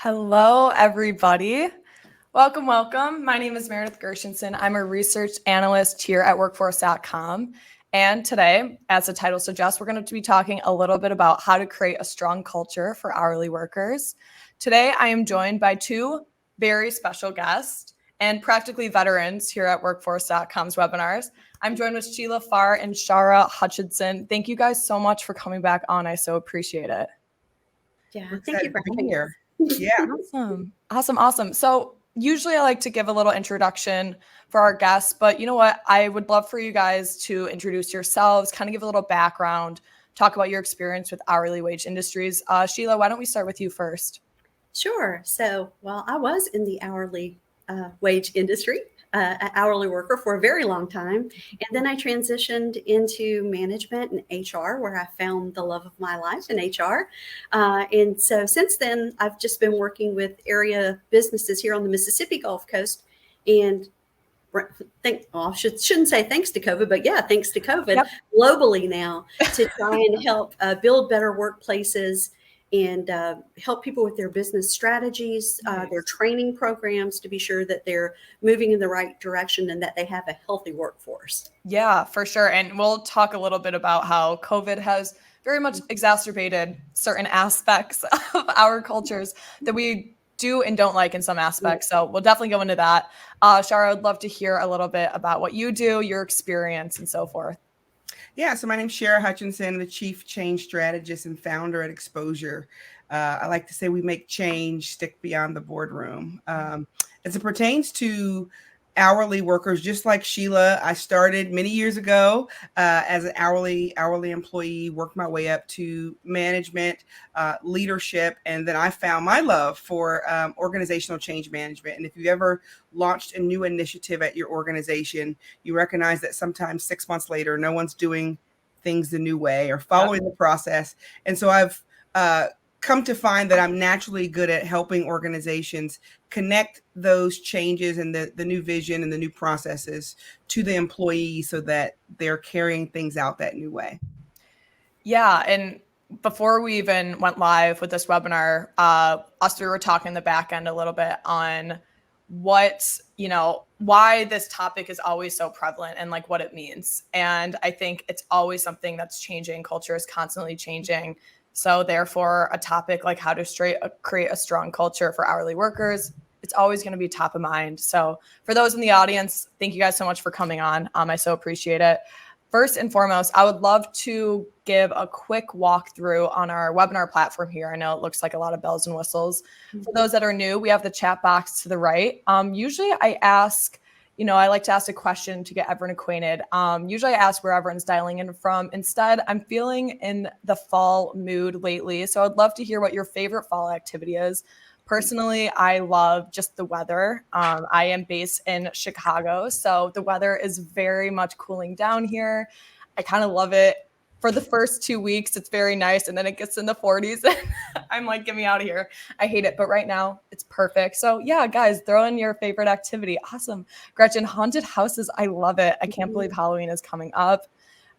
Hello, everybody. Welcome, welcome. My name is Meredith Gershenson. I'm a research analyst here at workforce.com. And today, as the title suggests, we're going to be talking a little bit about how to create a strong culture for hourly workers. Today, I am joined by two very special guests and practically veterans here at workforce.com's webinars. I'm joined with Sheila, Farr, and Shara, Hutchinson. Thank you guys so much for coming back on. I so appreciate it. Yeah, thank you for having us. Yeah. Awesome. So usually I like to give a little introduction for our guests, but you know what? I would love for you guys to introduce yourselves, kind of give a little background, talk about your experience with hourly wage industries. Sheila, why don't we start with you first? Sure. So, I was in the hourly wage industry, an hourly worker for a very long time. And then I transitioned into management and HR, where I found the love of my life in HR. And so since then, I've just been working with area businesses here on the Mississippi Gulf Coast. And shouldn't say thanks to COVID, but yeah, thanks to COVID, globally now to try and help build better workplaces and help people with their business strategies, their training programs to be sure that they're moving in the right direction and that they have a healthy workforce. Yeah, for sure. And we'll talk a little bit about how COVID has very much exacerbated certain aspects of our cultures that we do and don't like in some aspects. So we'll definitely go into that. Shara, I'd love to hear a little bit about what you do, your experience, and so forth. Yeah, so my name's Shara Hutchinson, the Chief Change Strategist and founder at Exposure. I like to say we make change stick beyond the boardroom. As it pertains to hourly workers, just like Sheila, I started many years ago as an hourly employee, worked my way up to management, leadership, and then I found my love for organizational change management. And if you've ever launched a new initiative at your organization, you recognize that sometimes 6 months later, no one's doing things the new way or following the process. And so I've come to find that I'm naturally good at helping organizations connect those changes and the new vision and the new processes to the employee so that they're carrying things out that new way. Yeah. And before we even went live with this webinar, us three were talking in the back end a little bit on why this topic is always so prevalent and like what it means. And I think it's always something that's changing. Culture is constantly changing. So therefore, a topic like how to create a strong culture for hourly workers, it's always going to be top of mind. So for those in the audience, thank you guys so much for coming on. I so appreciate it. First and foremost, I would love to give a quick walkthrough on our webinar platform here. I know it looks like a lot of bells and whistles. For those that are new, we have the chat box to the right. Usually I like to ask a question to get everyone acquainted. Usually I ask where everyone's dialing in from. Instead, I'm feeling in the fall mood lately. So I'd love to hear what your favorite fall activity is. Personally, I love just the weather. I am based in Chicago, so the weather is very much cooling down here. I kind of love it. For the first 2 weeks, it's very nice, and then it gets in the 40s. I'm like, get me out of here. I hate it, but right now, it's perfect. So yeah, guys, throw in your favorite activity. Awesome. Gretchen, haunted houses, I love it. I can't believe Halloween is coming up.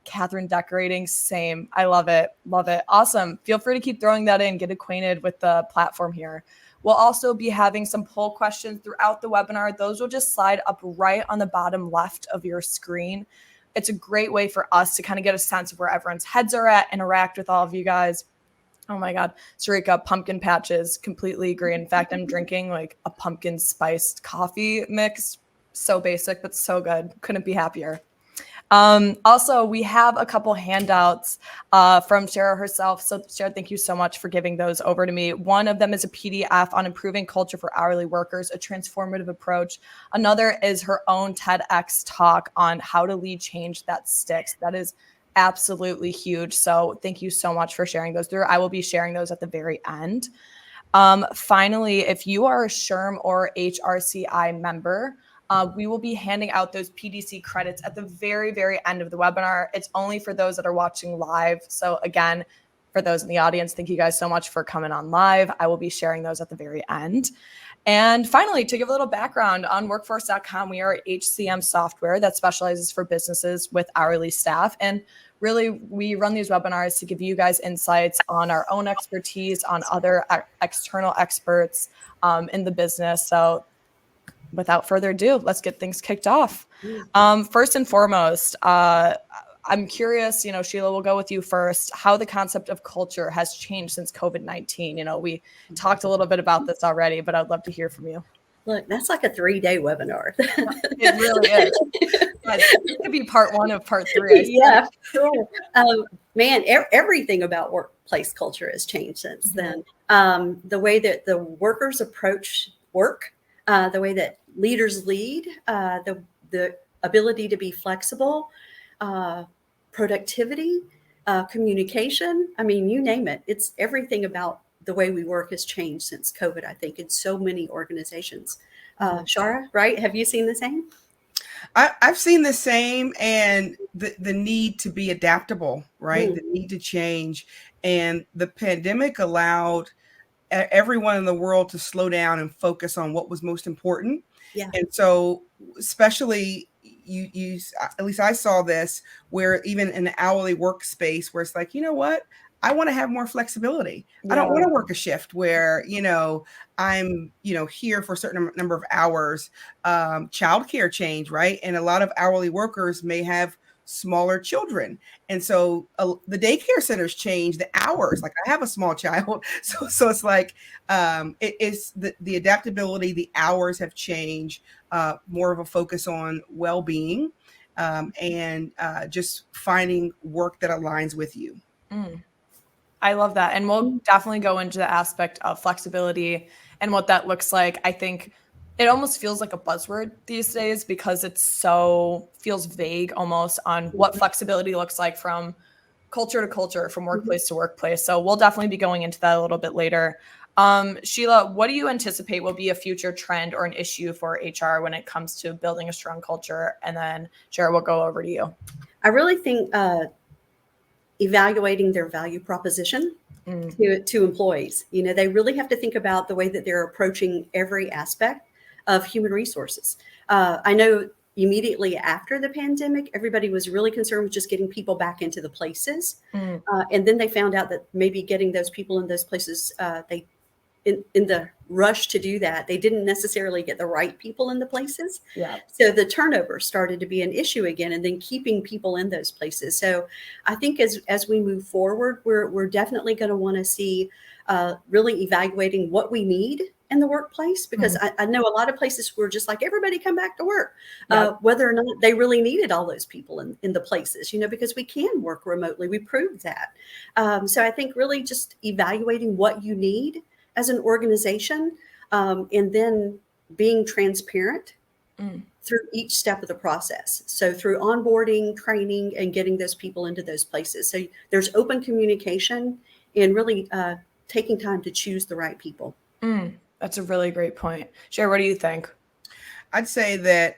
Catherine decorating, same. I love it. Love it. Awesome. Feel free to keep throwing that in. Get acquainted with the platform here. We'll also be having some poll questions throughout the webinar. Those will just slide up right on the bottom left of your screen. It's a great way for us to kind of get a sense of where everyone's heads are at, interact with all of you guys. Oh my God, Sarika, pumpkin patches, completely agree. In fact, I'm drinking like a pumpkin spiced coffee mix. So basic, but so good. Couldn't be happier. Also, we have a couple handouts from Shara herself. So Shara, thank you so much for giving those over to me. One of them is a PDF on improving culture for hourly workers, a transformative approach. Another is her own TEDx talk on how to lead change that sticks. That is absolutely huge. So thank you so much for sharing those through. I will be sharing those at the very end. Finally, if you are a SHRM or HRCI member, we will be handing out those PDC credits at the very, very end of the webinar. It's only for those that are watching live. So again, for those in the audience, thank you guys so much for coming on live. I will be sharing those at the very end. And finally, to give a little background on workforce.com, we are HCM software that specializes for businesses with hourly staff. And really, we run these webinars to give you guys insights on our own expertise, on other external experts in the business. So without further ado, let's get things kicked off. First and foremost, I'm curious, Sheila, we'll go with you first, how the concept of culture has changed since COVID-19. We talked a little bit about this already, but I'd love to hear from you. Look, that's like a 3-day webinar. It really is. But it could be part 1 of part 3. Yeah, sure. Man, everything about workplace culture has changed since then. The way that the workers approach work, the way that leaders lead, the ability to be flexible, productivity, communication. I mean, you name it. It's everything about the way we work has changed since COVID, I think, in so many organizations. Shara, right? Have you seen the same? I've seen the same, and the need to be adaptable, right? The need to change. And the pandemic allowed everyone in the world to slow down and focus on what was most important. Yeah. And so, especially you, at least I saw this where even in the hourly workspace where it's like, you know what? I want to have more flexibility. I don't want to work a shift where, I'm, here for a certain number of hours. Childcare change, right? And a lot of hourly workers may have smaller children. And so the daycare centers change the hours. Like I have a small child. So it's like, it is the adaptability, the hours have changed, more of a focus on well-being, and just finding work that aligns with you. I love that. And we'll definitely go into the aspect of flexibility and what that looks like. I think it almost feels like a buzzword these days because feels vague almost on what flexibility looks like from culture to culture, from workplace to workplace. So we'll definitely be going into that a little bit later. Sheila, what do you anticipate will be a future trend or an issue for HR when it comes to building a strong culture? And then Shara, we'll go over to you. I really think evaluating their value proposition to employees. They really have to think about the way that they're approaching every aspect of human resources. I know immediately after the pandemic, everybody was really concerned with just getting people back into the places. And then they found out that maybe getting those people in those places, in the rush to do that, they didn't necessarily get the right people in the places. So the turnover started to be an issue again, and then keeping people in those places. So I think as we move forward, we're definitely going to want to see really evaluating what we need in the workplace, because I know a lot of places were just like, everybody come back to work, whether or not they really needed all those people in the places, because we can work remotely. We proved that. So I think really just evaluating what you need as an organization, and then being transparent through each step of the process. So through onboarding, training, and getting those people into those places. So there's open communication and really taking time to choose the right people. That's a really great point. Shara, what do you think? I'd say that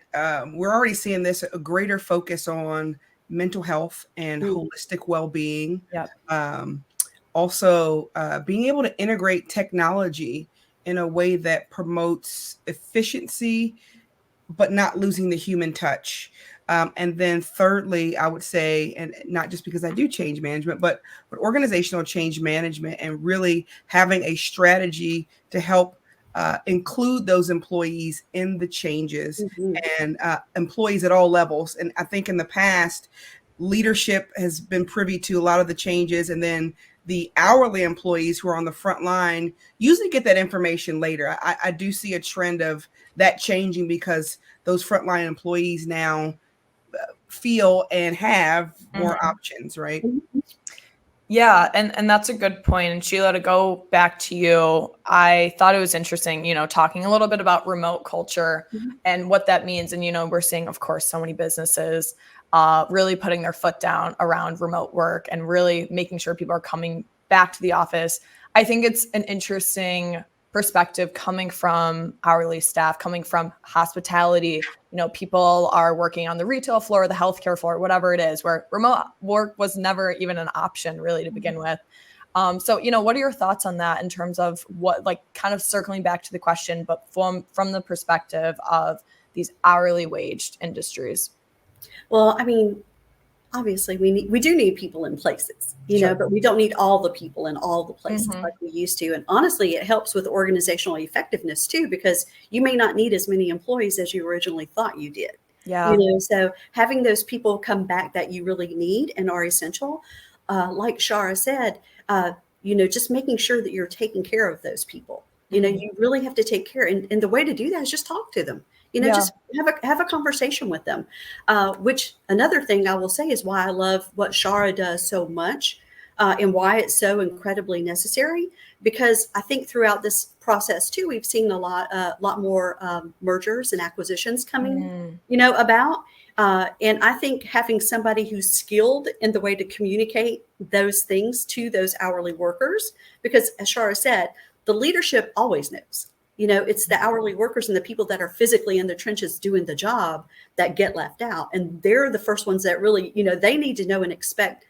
we're already seeing a greater focus on mental health and holistic well-being. Also, being able to integrate technology in a way that promotes efficiency, but not losing the human touch. And then thirdly, I would say, and not just because I do change management, but organizational change management, and really having a strategy to help include those employees in the changes, and employees at all levels. And I think in the past, leadership has been privy to a lot of the changes, and then the hourly employees who are on the front line usually get that information later. I do see a trend of that changing because those frontline employees now feel and have more options, right? Yeah, and that's a good point. And Sheila, to go back to you, I thought it was interesting, talking a little bit about remote culture and what that means. And, we're seeing, of course, so many businesses really putting their foot down around remote work and really making sure people are coming back to the office. I think it's an interesting perspective coming from hourly staff, coming from hospitality. People are working on the retail floor, the healthcare floor, whatever it is, where remote work was never even an option really to begin with. So, what are your thoughts on that in terms of what, like, kind of circling back to the question, but from the perspective of these hourly waged industries? Well, I mean, obviously we do need people in places, Sure. but we don't need all the people in all the places Mhm. like we used to. And honestly, it helps with organizational effectiveness too, because you may not need as many employees as you originally thought you did. Yeah. So having those people come back that you really need and are essential, like Shara said, just making sure that you're taking care of those people. Mhm. You really have to take care, and the way to do that is just talk to them. Yeah. Just have a conversation with them. Which another thing I will say is why I love what Shara does so much, and why it's so incredibly necessary. Because I think throughout this process too, we've seen a lot more mergers and acquisitions coming, Mm. about. And I think having somebody who's skilled in the way to communicate those things to those hourly workers, because as Shara said, the leadership always knows. It's the hourly workers and the people that are physically in the trenches doing the job that get left out. And they're the first ones that really, they need to know and expect,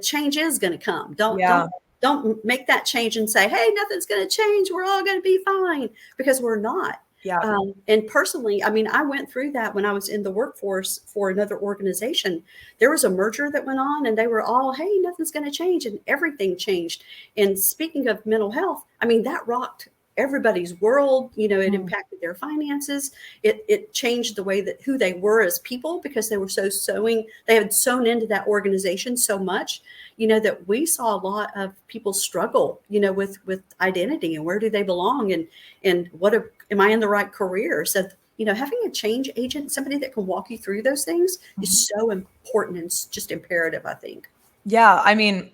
change is going to come. Yeah. Don't make that change and say, hey, nothing's going to change. We're all going to be fine, because we're not. Yeah. And personally, I mean, I went through that when I was in the workforce for another organization. There was a merger that went on and they were all, hey, nothing's going to change, and everything changed. And speaking of mental health, I mean, that rocked everybody's world. It Mm. impacted their finances. It changed the way that who they were as people, because they were they had sewn into that organization so much, that we saw a lot of people struggle, with identity and where do they belong, and am I in the right career? So, having a change agent, somebody that can walk you through those things, Mhm. is so important and it's just imperative, I think. Yeah, I mean,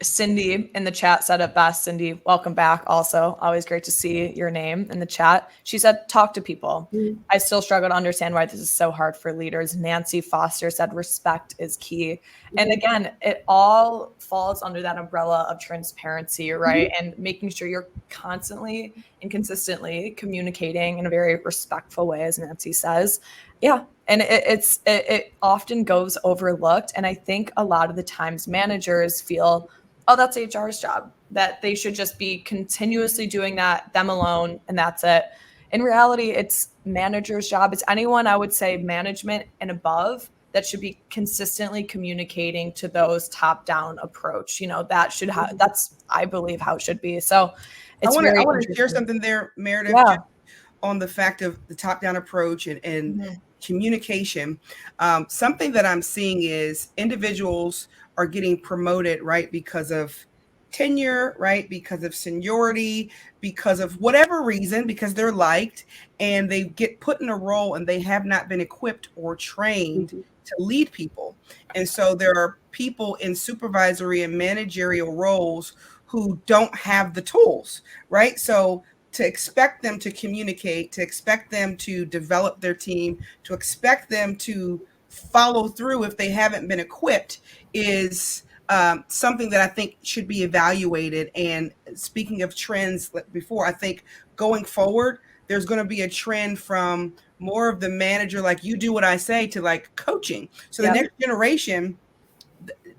Cindy in the chat said it best. Cindy, welcome back. Also, always great to see your name in the chat. She said, talk to people. Mhm. I still struggle to understand why this is so hard for leaders. Nancy Foster said, respect is key. And again, it all falls under that umbrella of transparency, right? And making sure you're constantly and consistently communicating in a very respectful way, as Nancy says. Yeah. And it often goes overlooked. And I think a lot of the times managers feel, oh, that's HR's job, that they should just be continuously doing that, them alone, and that's it. In reality, it's manager's job. It's anyone, I would say, management and above, that should be consistently communicating to those top-down approach. That should that's, I believe, how it should be. So I it's want to very share interesting. something there, Meredith, Yeah. just on the fact of the top-down approach and Mhm. communication. Something that I'm seeing is individuals are getting promoted, right, because of tenure, right, because of seniority, because of whatever reason, because they're liked, and they get put in a role and they have not been equipped or trained Mhm. to lead people. And so there are people in supervisory and managerial roles who don't have the tools, right? So to expect them to communicate, to expect them to develop their team, to expect them to follow through if they haven't been equipped is something that I think should be evaluated. And speaking of trends before, I think going forward, there's going to be a trend from more of the manager, like you do what I say, to like coaching. So the Yep. next generation,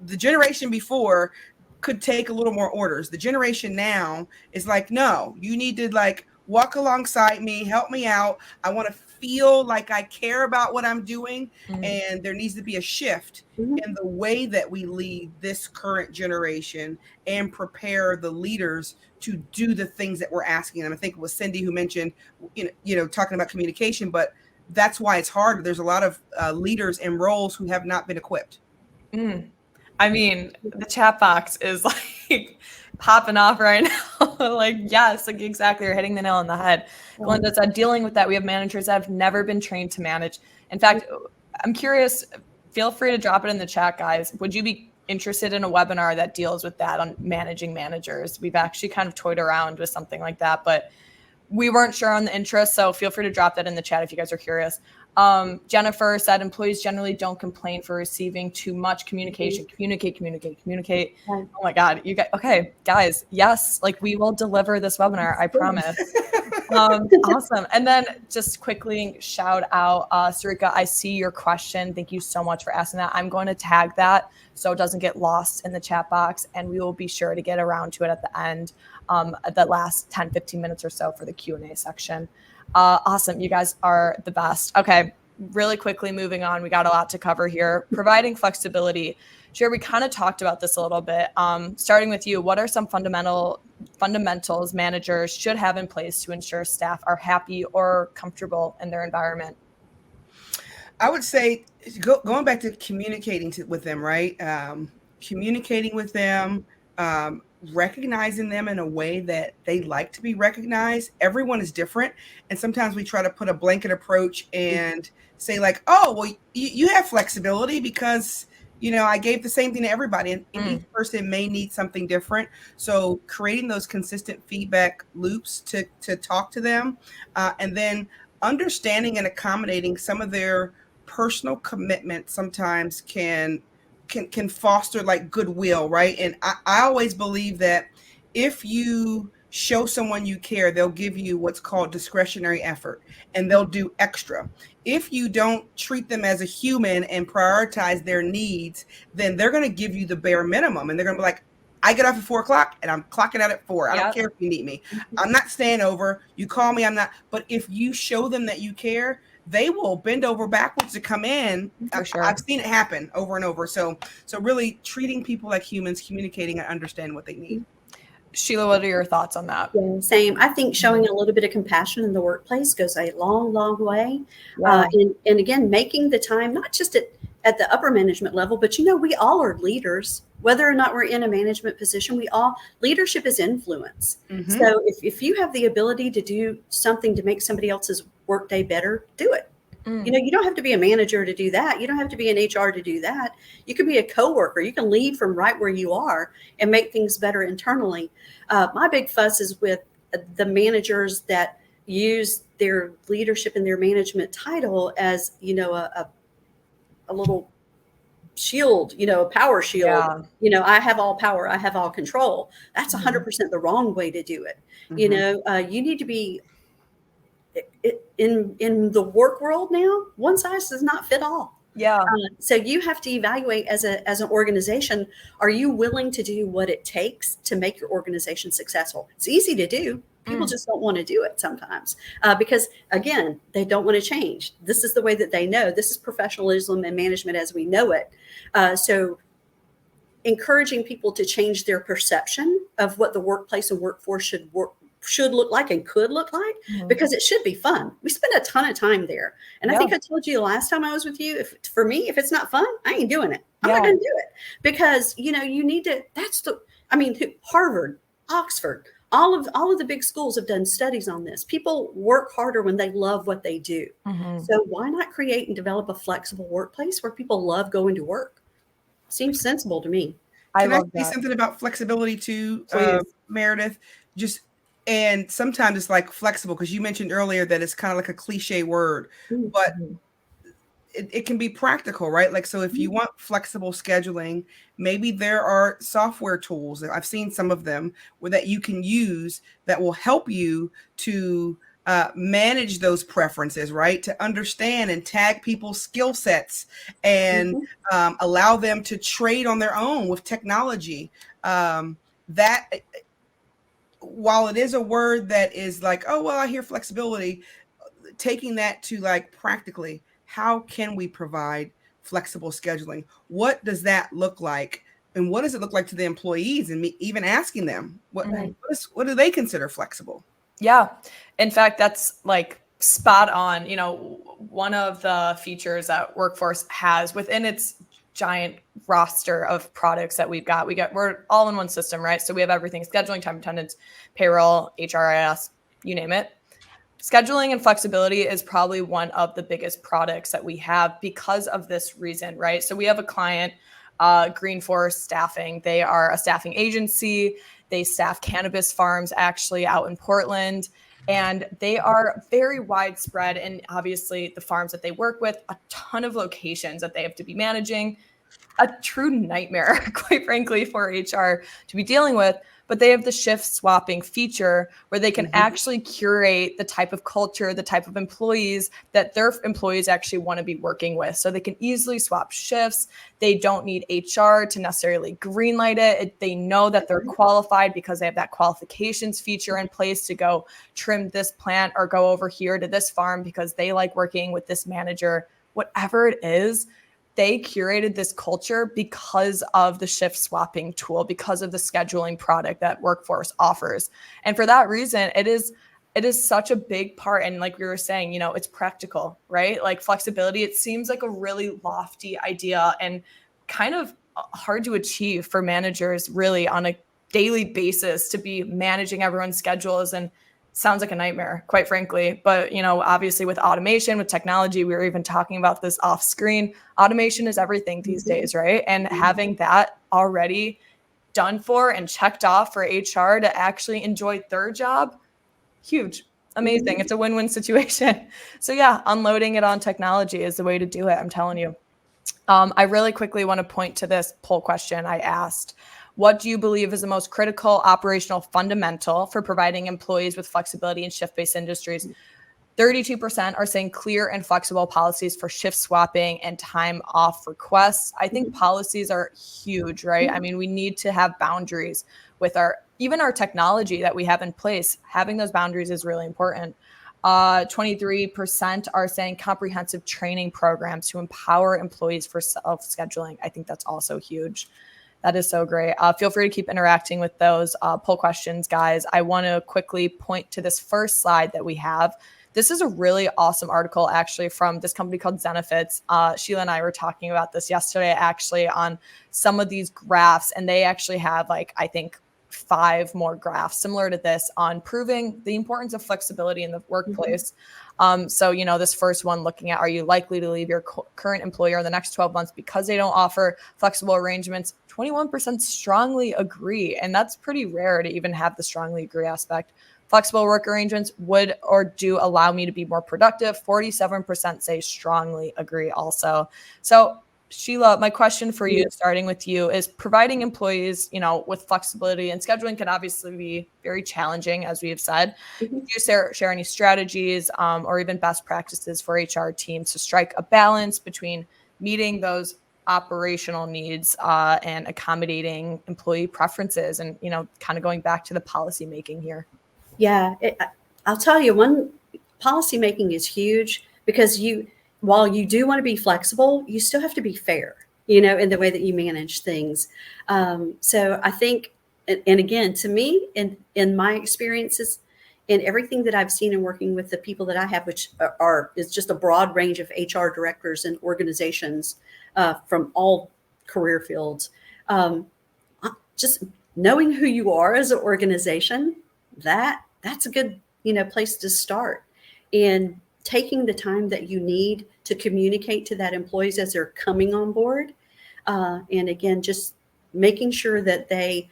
the generation before could take a little more orders. The generation now is like, no, you need to like walk alongside me, help me out. I want to feel like I care about what I'm doing. Mhm. And there needs to be a shift Mhm. in the way that we lead this current generation and prepare the leaders to do the things that we're asking them. I think it was Cindy who mentioned, talking about communication, but that's why it's hard. There's a lot of leaders in roles who have not been equipped. Mm. I mean, the chat box is like popping off right now. Like, yes, like exactly. You're hitting the nail on the head. Glenda said, dealing with that, we have managers that have never been trained to manage. In fact, I'm curious, feel free to drop it in the chat, guys. Would you be interested in a webinar that deals with that on managing managers? We've actually kind of toyed around with something like that, but we weren't sure on the interest, so feel free to drop that in the chat if you guys are curious. Jennifer said employees generally don't complain for receiving too much communication. Communicate. Right. Oh my God, you guys. Okay, guys. Yes, like we will deliver this webinar. I promise. Awesome. And then just quickly shout out, Sarika, I see your question. Thank you so much for asking that. I'm going to tag that so it doesn't get lost in the chat box, and we will be sure to get around to it at the end, the last 10, 15 minutes or so for the Q&A section. Awesome. You guys are the best. Okay. Really quickly moving on. We got a lot to cover here. Providing flexibility. Shara, we kind of talked about this a little bit. Starting with you, what are some fundamentals managers should have in place to ensure staff are happy or comfortable in their environment? I would say going back to communicating with them, right? Communicating with them, recognizing them in a way that they like to be recognized. Everyone is different. And sometimes we try to put a blanket approach and say like, oh, well, you have flexibility because, I gave the same thing to everybody, and each person may need something different. So creating those consistent feedback loops to talk to them, and then understanding and accommodating some of their personal commitment sometimes can foster like goodwill, right? And I always believe that if you show someone you care, they'll give you what's called discretionary effort, and they'll do extra. If you don't treat them as a human and prioritize their needs, then they're going to give you the bare minimum, and they're going to be like, I get off at 4:00 and I'm clocking out at 4. I don't care if you need me. I'm not staying over. You call me, I'm not. But if you show them that you care, they will bend over backwards to come in. Sure. I've seen it happen over and over. So really treating people like humans, communicating and understanding what they need. Sheila, what are your thoughts on that? Yeah, same. I think showing a little bit of compassion in the workplace goes a long, long way. Yeah. And again, making the time, not just at the upper management level, but we all are leaders, whether or not we're in a management position. Leadership is influence. So if you have the ability to do something to make somebody else's workday better, do it. You don't have to be a manager to do that. You don't have to be in HR to do that. You could be a coworker. You can lead from right where you are and make things better internally. My big fuss is with the managers that use their leadership and their management title as, a little shield, a power shield. Yeah. I have all power. I have all control. That's 100% the wrong way to do it. You need to be in the work world now. One size does not fit all. Yeah. So you have to evaluate as an organization, are you willing to do what it takes to make your organization successful? It's easy to do. People just don't want to do it sometimes because, again, they don't want to change. This is the way that they know. This is professionalism and management as we know it. So encouraging people to change their perception of what the workplace and workforce should look like and could look like, because it should be fun. We spend a ton of time there. And I think I told you the last time I was with you, for me, if it's not fun, I ain't doing it. I'm not going to do it because, you need to, Harvard, Oxford, all of the big schools have done studies on this. People work harder when they love what they do. So why not create and develop a flexible workplace where people love going to work? Seems sensible to me. Can I say something about flexibility too, Meredith? And sometimes it's like flexible, because you mentioned earlier that it's kind of like a cliche word, but it can be practical, right? Like, so if you want flexible scheduling, maybe there are software tools, and I've seen some of them that you can use that will help you to manage those preferences, right? To understand and tag people's skill sets and allow them to trade on their own with technology. That, while it is a word that is like, oh, well, I hear flexibility, taking that to like practically, how can we provide flexible scheduling? What does that look like? And what does it look like to the employees? And even asking them, what do they consider flexible? Yeah. In fact, that's like spot on. One of the features that Workforce has within its giant roster of products that we're all in one system, right? So we have everything: scheduling, time attendance, payroll, HRIS, you name it. Scheduling and flexibility is probably one of the biggest products that we have because of this reason, right? So we have a client, Green Forest Staffing. They are a staffing agency. They staff cannabis farms actually out in Portland. And they are very widespread. And obviously the farms that they work with, a ton of locations that they have to be managing, a true nightmare, quite frankly, for HR to be dealing with. but they have the shift swapping feature where they can actually curate the type of culture, the type of employees that their employees actually want to be working with. So they can easily swap shifts. They don't need HR to necessarily greenlight it. They know that they're qualified because they have that qualifications feature in place to go trim this plant or go over here to this farm because they like working with this manager. Whatever it is, they curated this culture because of the shift swapping tool, because of the scheduling product that Workforce offers. And for that reason, it is such a big part. And like we were saying, you know, it's practical, right? Like flexibility, it seems like a really lofty idea and kind of hard to achieve for managers really on a daily basis to be managing everyone's schedules, and sounds like a nightmare, quite frankly. But, you know, obviously with automation, with technology, we were even talking about this off screen. Automation is everything these days, right? And having that already done for and checked off for HR to actually enjoy their job, huge, amazing. It's a win-win situation. So yeah, unloading it on technology is the way to do it. I'm telling you. I really quickly want to point to this poll question I asked. What do you believe is the most critical operational fundamental for providing employees with flexibility in shift-based industries? 32% are saying clear and flexible policies for shift swapping and time off requests. I think policies are huge, right? I mean, we need to have boundaries with even our technology that we have in place. Having those boundaries is really important. 23% are saying comprehensive training programs to empower employees for self-scheduling. I think that's also huge. That is so great. Feel free to keep interacting with those poll questions, guys. I want to quickly point to this first slide that we have. This is a really awesome article, actually, from this company called Zenefits. Sheila and I were talking about this yesterday, actually, on some of these graphs, and they actually have, like, I think 5 more graphs similar to this on proving the importance of flexibility in the workplace. So, you know, this first one looking at, are you likely to leave your current employer in the next 12 months because they don't offer flexible arrangements? 21% strongly agree. And that's pretty rare to even have the strongly agree aspect. Flexible work arrangements would or do allow me to be more productive. 47% say strongly agree also. So Sheila, my question for you, starting with you, is providing employees, you know, with flexibility and scheduling can obviously be very challenging, as we have said. Do you share any strategies or even best practices for HR teams to strike a balance between meeting those operational needs and accommodating employee preferences, and, you know, kind of going back to the policy making here? Yeah, I'll tell you, one, policy making is huge because while you do want to be flexible, you still have to be fair, you know, in the way that you manage things. So I think, and again, to me, in my experiences, in everything that I've seen in working with the people that I have, which is just a broad range of HR directors and organizations from all career fields, just knowing who you are as an organization, that's a good, you know, place to start. And taking the time that you need to communicate to that employees as they're coming on board. And again, just making sure that they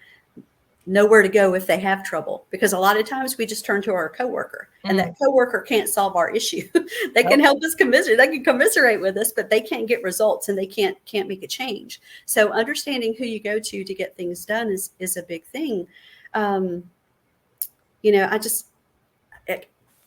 know where to go if they have trouble, because a lot of times we just turn to our coworker and that coworker can't solve our issue. They can help us commiserate. They can commiserate with us, but they can't get results and they can't make a change. So understanding who you go to get things done is a big thing. You know,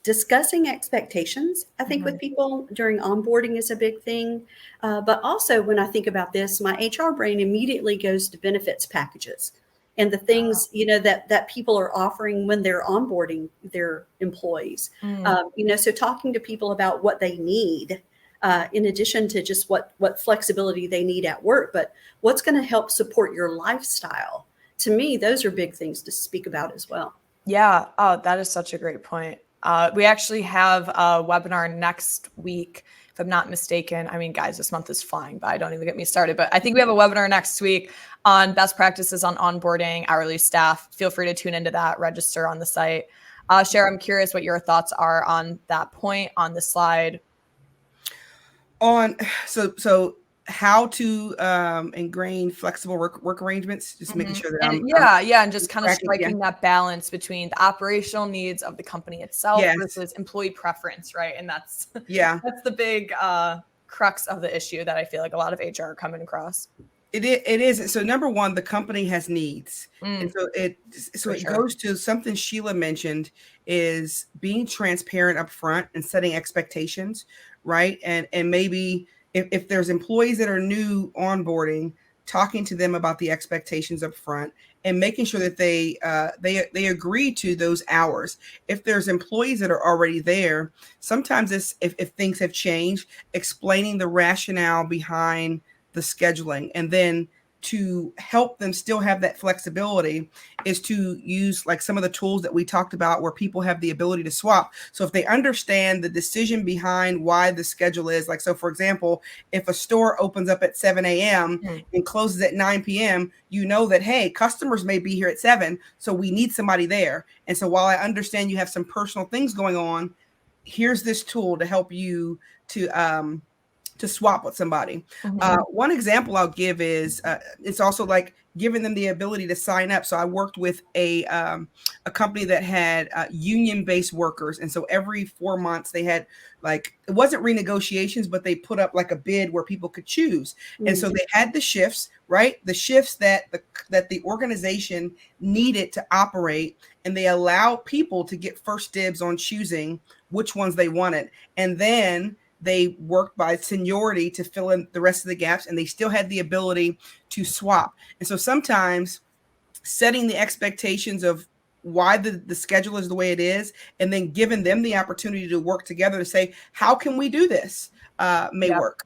discussing expectations, I think, with people during onboarding is a big thing. But also when I think about this, my HR brain immediately goes to benefits packages and the things, you know, that people are offering when they're onboarding their employees. You know, so talking to people about what they need, in addition to just what flexibility they need at work, but what's going to help support your lifestyle. To me, those are big things to speak about as well. Yeah. Oh, that is such a great point. We actually have a webinar next week, if I'm not mistaken. I mean, guys, this month is flying by. Don't even get me started. But I think we have a webinar next week on best practices on onboarding hourly staff. Feel free to tune into that, register on the site. Shara, I'm curious what your thoughts are on that point on the slide. So how to ingrain flexible work arrangements, just making sure that and just kind of striking that balance between the operational needs of the company itself versus employee preference, right? And that's that's the big crux of the issue that I feel like a lot of HR are coming across. It is. So number one, the company has needs. And Mm, so for it sure. goes to something Sheila mentioned is being transparent up front and setting expectations, right? And maybe if there's employees that are new onboarding, talking to them about the expectations up front and making sure that they agree to those hours. If there's employees that are already there, sometimes if things have changed, explaining the rationale behind the scheduling, and then to help them still have that flexibility is to use like some of the tools that we talked about where people have the ability to swap. So if they understand the decision behind why the schedule is like, so for example, if a store opens up at 7 a.m. Mm, and closes at 9 p.m., you know that, hey, customers may be here at 7, so we need somebody there. And so while I understand you have some personal things going on, here's this tool to help you to swap with somebody. mhm. One example I'll give is it's also like giving them the ability to sign up. So I worked with a company that had union-based workers, and so every 4 months they had like it wasn't renegotiations, but they put up like a bid where people could choose, and so Mm, they had the shifts, right? The shifts that the organization needed to operate, and they allowed people to get first dibs on choosing which ones they wanted, and then they worked by seniority to fill in the rest of the gaps, and they still had the ability to swap. And so sometimes setting the expectations of why the schedule is the way it is, and then giving them the opportunity to work together to say, how can we do this, may Yep. work.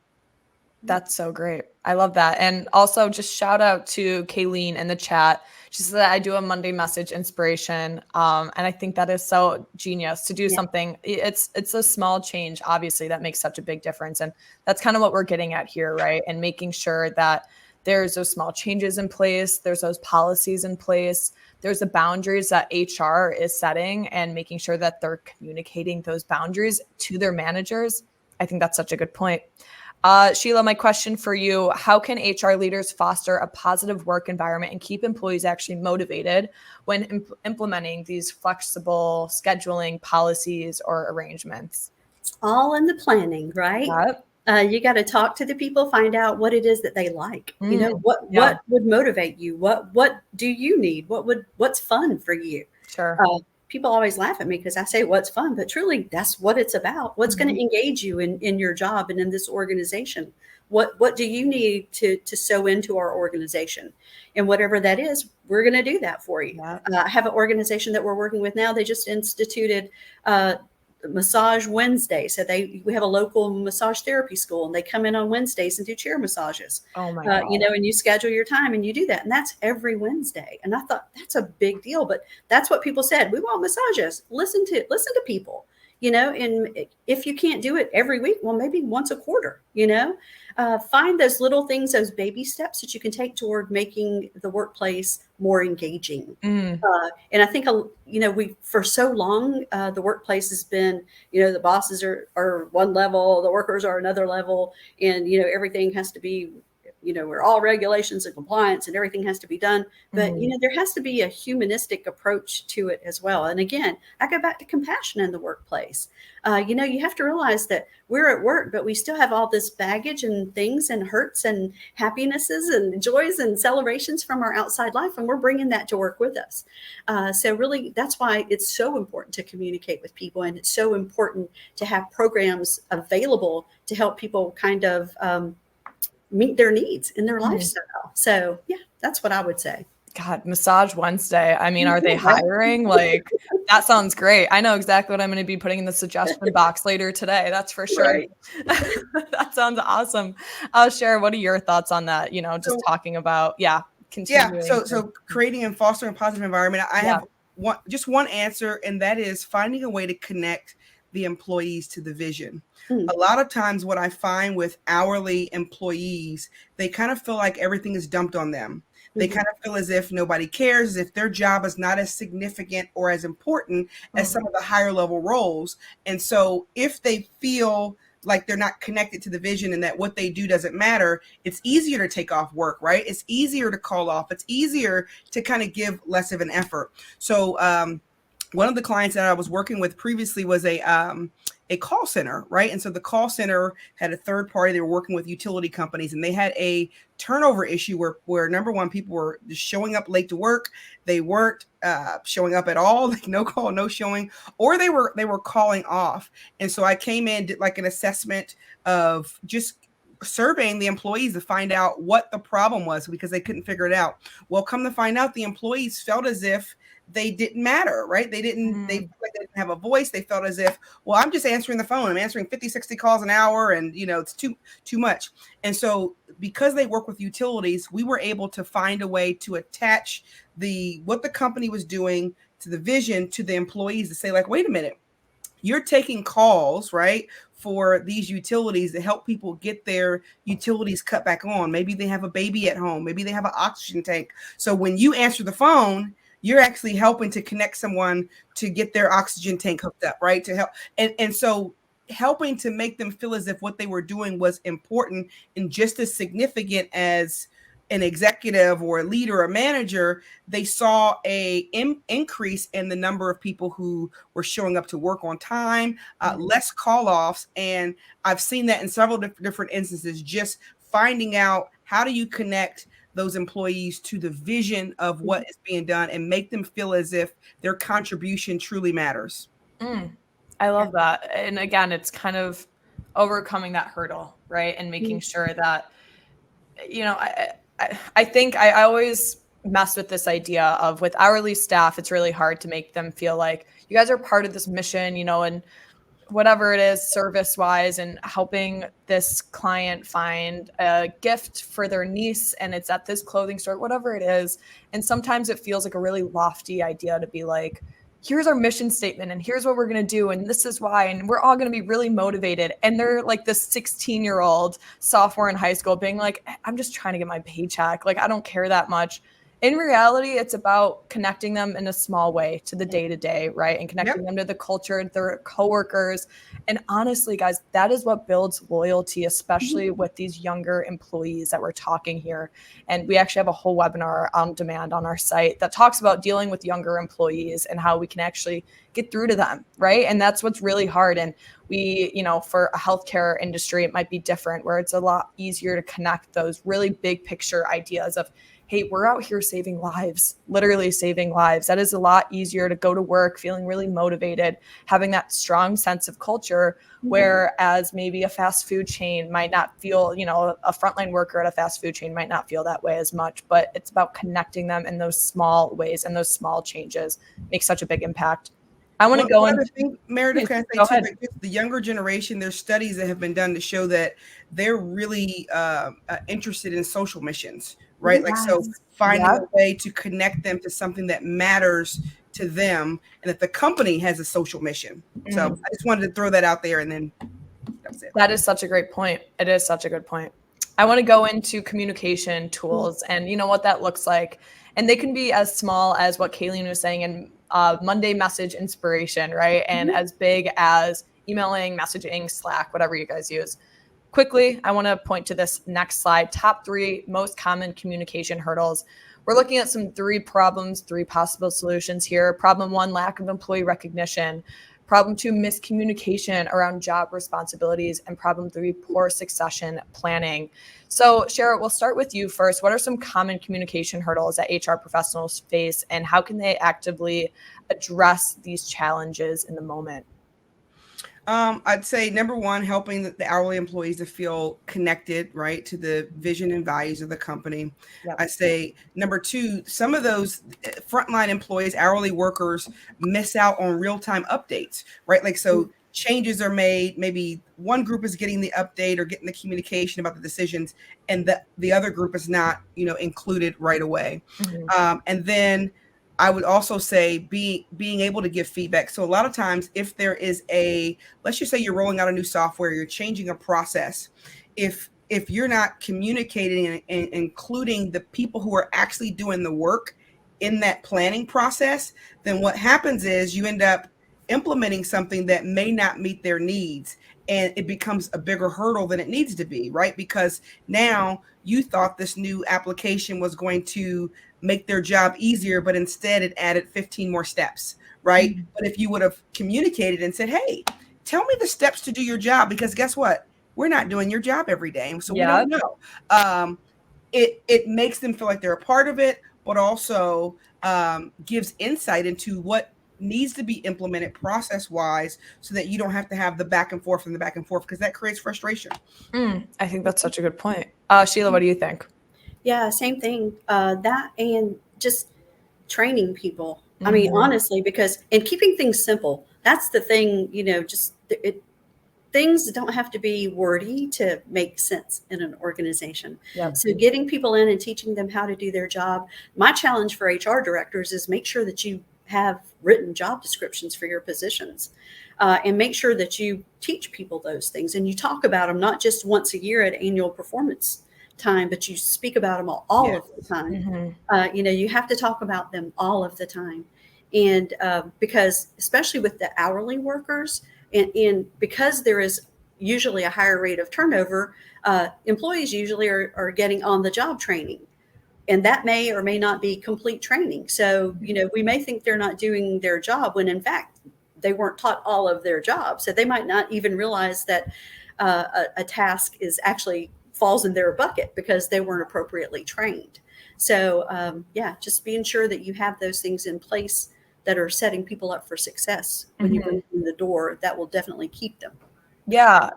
That's so great. I love that. And also just shout out to Kayleen in the chat. She said that I do a Monday message inspiration. And I think that is so genius to do yeah. something. It's a small change, obviously, that makes such a big difference. And that's kind of what we're getting at here, right? And making sure that there's those small changes in place, there's those policies in place, there's the boundaries that HR is setting and making sure that they're communicating those boundaries to their managers. I think that's such a good point. Sheila, my question for you, how can HR leaders foster a positive work environment and keep employees actually motivated when implementing these flexible scheduling policies or arrangements? It's all in the planning, right? Yep. You got to talk to the people, find out what it is that they like. You know, Mm, what yeah, would motivate you? What do you need? What's fun for you? sure. People always laugh at me because I say what's fun, but truly that's what it's about. What's going Mhm. to engage you in your job and in this organization? What do you need to sew into our organization? And whatever that is, we're going to do that for you. Yeah. I have an organization that we're working with now. They just instituted Massage Wednesday. So we have a local massage therapy school, and they come in on Wednesdays and do chair massages. Oh my God. And you schedule your time and you do that, and that's every Wednesday. And I thought that's a big deal, but that's what people said. We want massages. Listen to people. And if you can't do it every week, well, maybe once a quarter. Find those little things, those baby steps that you can take toward making the workplace more engaging. Mm, And I think, we for so long, the workplace has been, the bosses are one level, the workers are another level, and, everything has to be, we're all regulations and compliance and everything has to be done. But, mm, there has to be a humanistic approach to it as well. And again, I go back to compassion in the workplace. You have to realize that we're at work, but we still have all this baggage and things and hurts and happinesses and joys and celebrations from our outside life. And we're bringing that to work with us. So really, that's why it's so important to communicate with people. And it's so important to have programs available to help people kind of meet their needs in their mm. lifestyle. So yeah, that's what I would say. God, Massage Wednesday. I mean, are they Right? hiring? Like, that sounds great. I know exactly what I'm going to be putting in the suggestion box later today. That's for sure. Right. That sounds awesome. Shara, what are your thoughts on that? Just So talking about, yeah, continuing. so creating and fostering a positive environment. I Yeah. have one answer, and that is finding a way to connect the employees to the vision. Mm, A lot of times what I find with hourly employees, they kind of feel like everything is dumped on them. They mhm, kind of feel as if nobody cares, as if their job is not as significant or as important as Mm, some of the higher level roles. And so if they feel like they're not connected to the vision and that what they do doesn't matter, it's easier to take off work, right? It's easier to call off. It's easier to kind of give less of an effort. So one of the clients that I was working with previously was a call center, right? And so the call center had a third party. They were working with utility companies, and they had a turnover issue where number one, people were just showing up late to work. They weren't showing up at all, like no call, no showing, or they were calling off. And so I came in, did like an assessment of just surveying the employees to find out what the problem was because they couldn't figure it out. Well, come to find out, the employees felt as if they didn't matter, right? They felt like they didn't have a voice. They felt as if, well, I'm just answering the phone. I'm answering 50, 60 calls an hour, and it's too much. And so because they work with utilities, we were able to find a way to attach what the company was doing to the vision to the employees to say, like, wait a minute, you're taking calls, right, for these utilities to help people get their utilities cut back on. Maybe they have a baby at home. Maybe they have an oxygen tank. So when you answer the phone, you're actually helping to connect someone to get their oxygen tank hooked up, right? To help. And so helping to make them feel as if what they were doing was important and just as significant as an executive or a leader or manager. They saw a increase in the number of people who were showing up to work on time, less call offs. And I've seen that in several different instances, just finding out how do you connect those employees to the vision of what is being done and make them feel as if their contribution truly matters. I love that. And again, it's kind of overcoming that hurdle, right? And making sure that, I think I always mess with this idea of with hourly staff, it's really hard to make them feel like you guys are part of this mission, and whatever it is service wise, and helping this client find a gift for their niece, and it's at this clothing store, whatever it is. And sometimes it feels like a really lofty idea to be like, here's our mission statement and here's what we're going to do and this is why, and we're all going to be really motivated. And they're like this 16-year-old sophomore in high school being like, I'm just trying to get my paycheck, like I don't care that much. In reality, it's about connecting them in a small way to the day-to-day, right? And connecting them to the culture, their coworkers. And honestly, guys, that is what builds loyalty, especially with these younger employees that we're talking here. And we actually have a whole webinar on demand on our site that talks about dealing with younger employees and how we can actually get through to them, right? And that's what's really hard. And we, for a healthcare industry, it might be different, where it's a lot easier to connect those really big picture ideas of, hey, we're out here saving lives, literally saving lives. That is a lot easier to go to work feeling really motivated, having that strong sense of culture, whereas maybe a fast food chain might not feel, a frontline worker at a fast food chain might not feel that way as much. But it's about connecting them in those small ways, and those small changes make such a big impact. I want to go into Meredith, can I say too, the younger generation, there's studies that have been done to show that they're really interested in social missions, right? Like, so finding a way to connect them to something that matters to them, and that the company has a social mission. So I just wanted to throw that out there, and then that was it. That is such a great point. It is such a good point. I want to go into communication tools and what that looks like. And they can be as small as what Kayleen was saying in Monday message inspiration, right? And as big as emailing, messaging, Slack, whatever you guys use. Quickly, I want to point to this next slide. Top 3 most common communication hurdles. We're looking at some 3 problems, 3 possible solutions here. Problem 1, lack of employee recognition. Problem 2, miscommunication around job responsibilities. And problem 3, poor succession planning. So Shara, we'll start with you first. What are some common communication hurdles that HR professionals face, and how can they actively address these challenges in the moment? I'd say number 1, helping the hourly employees to feel connected, right, to the vision and values of the company. I'd say number 2, some of those frontline employees, hourly workers, miss out on real-time updates, right? Like, so changes are made. Maybe one group is getting the update or getting the communication about the decisions, and the other group is not, included right away. And then I would also say being able to give feedback. So a lot of times, if there is let's just say you're rolling out a new software, you're changing a process. If you're not communicating and including the people who are actually doing the work in that planning process, then what happens is you end up implementing something that may not meet their needs, and it becomes a bigger hurdle than it needs to be, right? Because now you thought this new application was going to make their job easier, but instead it added 15 more steps, right? Mm-hmm. But if you would have communicated and said, hey, tell me the steps to do your job, because guess what? We're not doing your job every day, so we Yeah. don't know. It makes them feel like they're a part of it, but also gives insight into what needs to be implemented process wise, so that you don't have to have the back and forth and the back and forth, because that creates frustration. I think that's such a good point. Sheila, what do you think? Yeah, same thing. That and just training people. I mean, Mhm. honestly, because and keeping things simple. That's the thing, just things don't have to be wordy to make sense in an organization. Yep. So getting people in and teaching them how to do their job. My challenge for HR directors is make sure that you have written job descriptions for your positions, and make sure that you teach people those things and you talk about them not just once a year at annual performance time, but you speak about them all Yes. of the time. Mm-hmm. You have to talk about them all of the time. And because especially with the hourly workers, and because there is usually a higher rate of turnover, employees usually are getting on the job training. And that may or may not be complete training. So, we may think they're not doing their job when in fact they weren't taught all of their job. So they might not even realize that a task is actually falls in their bucket because they weren't appropriately trained. So, just being sure that you have those things in place that are setting people up for success when you bring them in the door, that will definitely keep them. Yeah.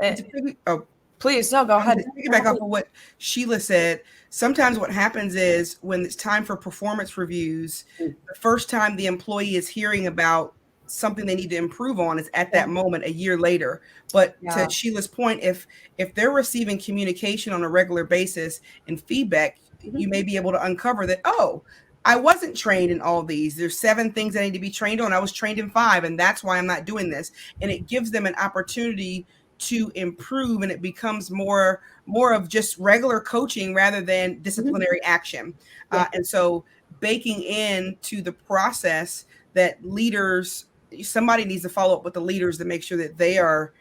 Please, no, go ahead. To piggyback off of what Sheila said, sometimes what happens is when it's time for performance reviews, the first time the employee is hearing about something they need to improve on is at that moment a year later. But to Sheila's point, if they're receiving communication on a regular basis and feedback, you may be able to uncover that, oh, I wasn't trained in all these. There's 7 things I need to be trained on. I was trained in 5, and that's why I'm not doing this. And it gives them an opportunity to improve, and it becomes more of just regular coaching rather than disciplinary action. And so baking into the process that somebody needs to follow up with the leaders to make sure that they are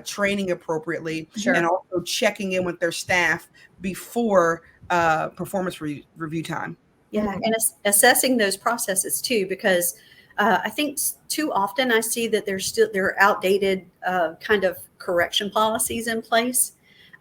training appropriately, and also checking in with their staff before performance review time. Yeah, and assessing those processes too, because I think too often I see that there are outdated kind of correction policies in place.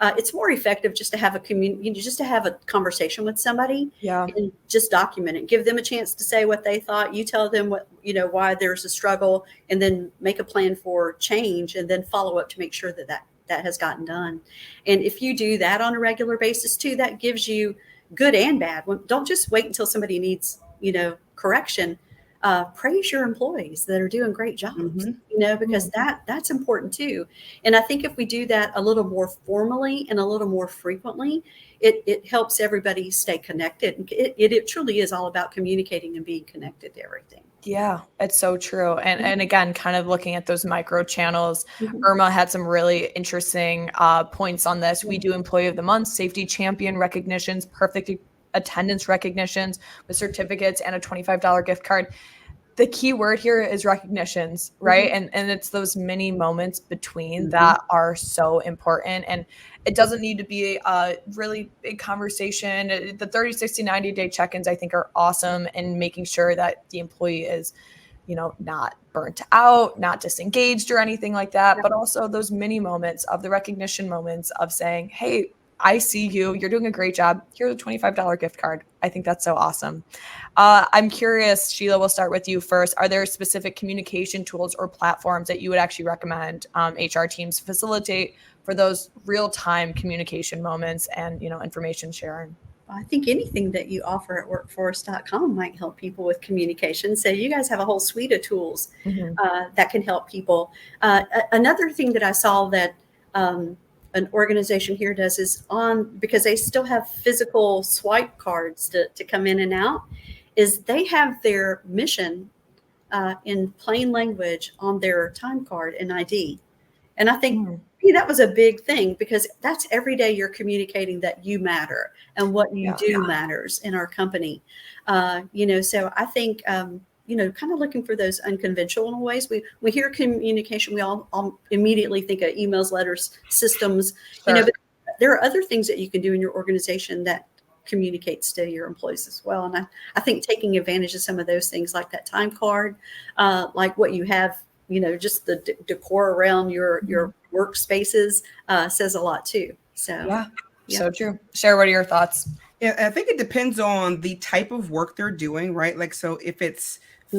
It's more effective just to have just to have a conversation with somebody, and just document it. Give them a chance to say what they thought. You tell them what why there's a struggle, and then make a plan for change, and then follow up to make sure that has gotten done. And if you do that on a regular basis too, that gives you good and bad. Don't just wait until somebody needs, correction. Praise your employees that are doing great jobs, because that's important too. And I think if we do that a little more formally and a little more frequently, it helps everybody stay connected. It truly is all about communicating and being connected to everything. Yeah, it's so true. And again, kind of looking at those micro channels, Irma had some really interesting points on this. We do Employee of the Month, safety champion recognitions, perfect attendance recognitions with certificates and a $25 gift card. The key word here is recognitions, right? And it's those mini moments between that are so important. And it doesn't need to be a really big conversation. The 30, 60, 90-day check-ins, I think, are awesome, and making sure that the employee is, not burnt out, not disengaged or anything like that, but also those mini moments of the recognition moments of saying, hey, I see you. You're doing a great job. Here's a $25 gift card. I think that's so awesome. I'm curious, Sheila, we'll start with you first. Are there specific communication tools or platforms that you would actually recommend HR teams facilitate for those real-time communication moments and, information sharing? I think anything that you offer at workforce.com might help people with communication. So you guys have a whole suite of tools that can help people. Another thing that I saw that an organization here does is because they still have physical swipe cards to come in and out, is they have their mission in plain language on their time card and ID. And I think that was a big thing, because that's every day you're communicating that you matter and what you do matters in our company. So I think, kind of looking for those unconventional ways. We hear communication, we all immediately think of emails, letters, systems, but there are other things that you can do in your organization that communicates to your employees as well. And I think taking advantage of some of those things like that time card, like what you have, just the decor around your workspaces says a lot too. So yeah. So true. Shara, what are your thoughts? Yeah, I think it depends on the type of work they're doing, right? Like, so if it's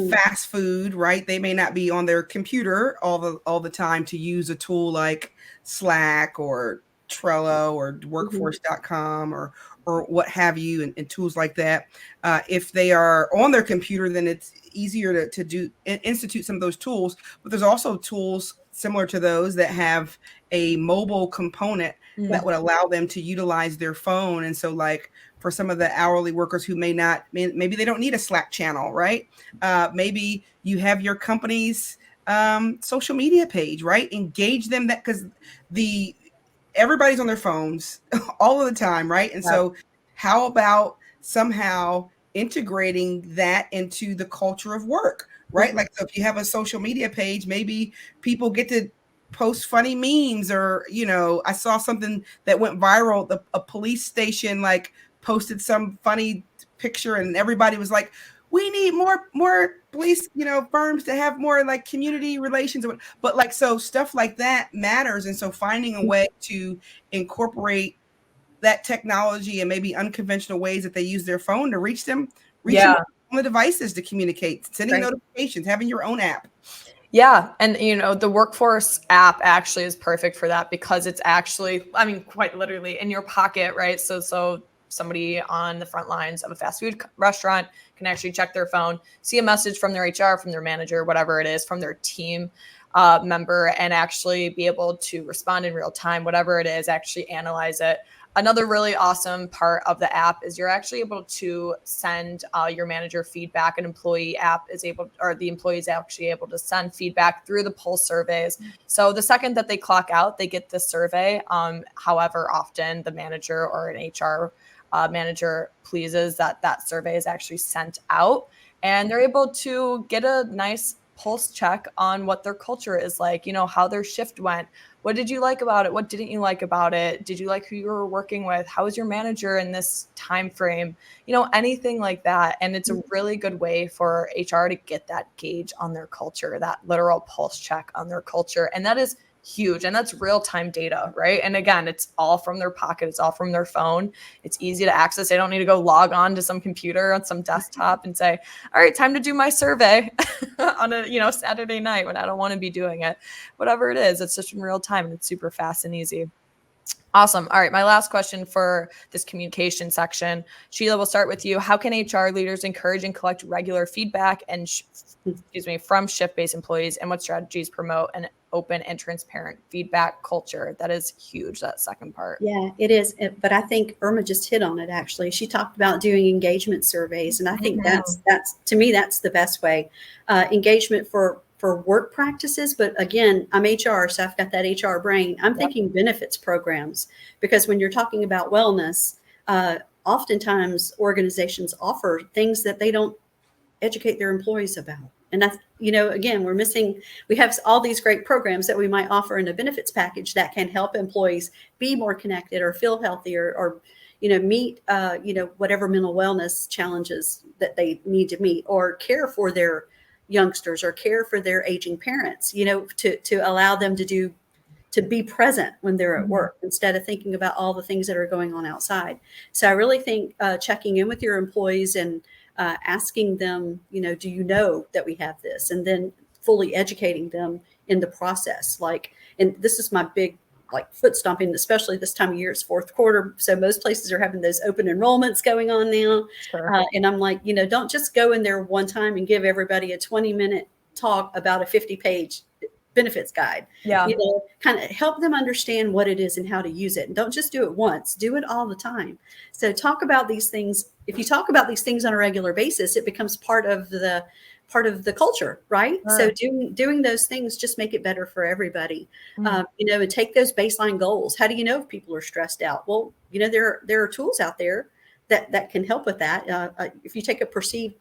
fast food, right, they may not be on their computer all the time to use a tool like Slack or Trello or workforce.com or what have you, and tools like that. If they are on their computer, then it's easier to do institute some of those tools. But there's also tools similar to those that have a mobile component that would allow them to utilize their phone. And so, like, for some of the hourly workers who maybe they don't need a Slack channel, right? Maybe you have your company's social media page, right? Engage them, that because everybody's on their phones all of the time, right? And so how about somehow integrating that into the culture of work, right? Like, so if you have a social media page, maybe people get to post funny memes, or I saw something that went viral. A police station like posted some funny picture, and everybody was like, we need more police firms to have more like community relations. But like, so stuff like that matters. And so finding a way to incorporate that technology and maybe unconventional ways that they use their phone to reach them on the devices to communicate, sending notifications, having your own app. Yeah. And, the Workforce app actually is perfect for that, because it's actually, I mean, quite literally in your pocket, right? So somebody on the front lines of a fast food restaurant can actually check their phone, see a message from their HR, from their manager, whatever it is, from their team member, and actually be able to respond in real time, whatever it is, actually analyze it. Another really awesome part of the app is you're actually able to send your manager feedback. An employee app is able, or the employee is actually able to send feedback through the pulse surveys. So the second that they clock out, they get the survey. However often the manager or an HR manager pleases, that survey is actually sent out, and they're able to get a nice pulse check on what their culture is like, how their shift went. What did you like about it? What didn't you like about it? Did you like who you were working with? How was your manager in this time frame? Anything like that. And it's a really good way for HR to get that gauge on their culture, that literal pulse check on their culture. And that is huge. And that's real-time data, right? And again, it's all from their pocket. It's all from their phone. It's easy to access. They don't need to go log on to some computer on some desktop and say, all right, time to do my survey on a Saturday night when I don't want to be doing it. Whatever it is, it's just in real time, and it's super fast and easy. Awesome. All right. My last question for this communication section, Sheila, we'll start with you. How can HR leaders encourage and collect regular feedback from shift-based employees, and what strategies promote an open and transparent feedback culture? That is huge, that second part. Yeah, it is. But I think Irma just hit on it, actually. She talked about doing engagement surveys. And I think that's to me, that's the best way. Engagement for work practices. But again, I'm HR, so I've got that HR brain. I'm thinking benefits programs, because when you're talking about wellness, oftentimes organizations offer things that they don't educate their employees about. And that's, again, we have all these great programs that we might offer in a benefits package that can help employees be more connected or feel healthier, or, meet, whatever mental wellness challenges that they need to meet, or care for their youngsters, or care for their aging parents, to allow them to be present when they're at work, instead of thinking about all the things that are going on outside. So I really think checking in with your employees and asking them, do you know that we have this? And then fully educating them in the process. And this is my big foot stomping, especially this time of year. It's fourth quarter. So most places are having those open enrollments going on now. Sure. And I'm like, don't just go in there one time and give everybody a 20-minute talk about a 50-page benefits guide. Yeah. Kind of help them understand what it is and how to use it. And don't just do it once, do it all the time. So talk about these things. If you talk about these things on a regular basis, it becomes part of the culture, right? Sure. So doing those things just make it better for everybody. And take those baseline goals. How do you know if people are stressed out? Well, there are tools out there that can help with that. If you take a perceived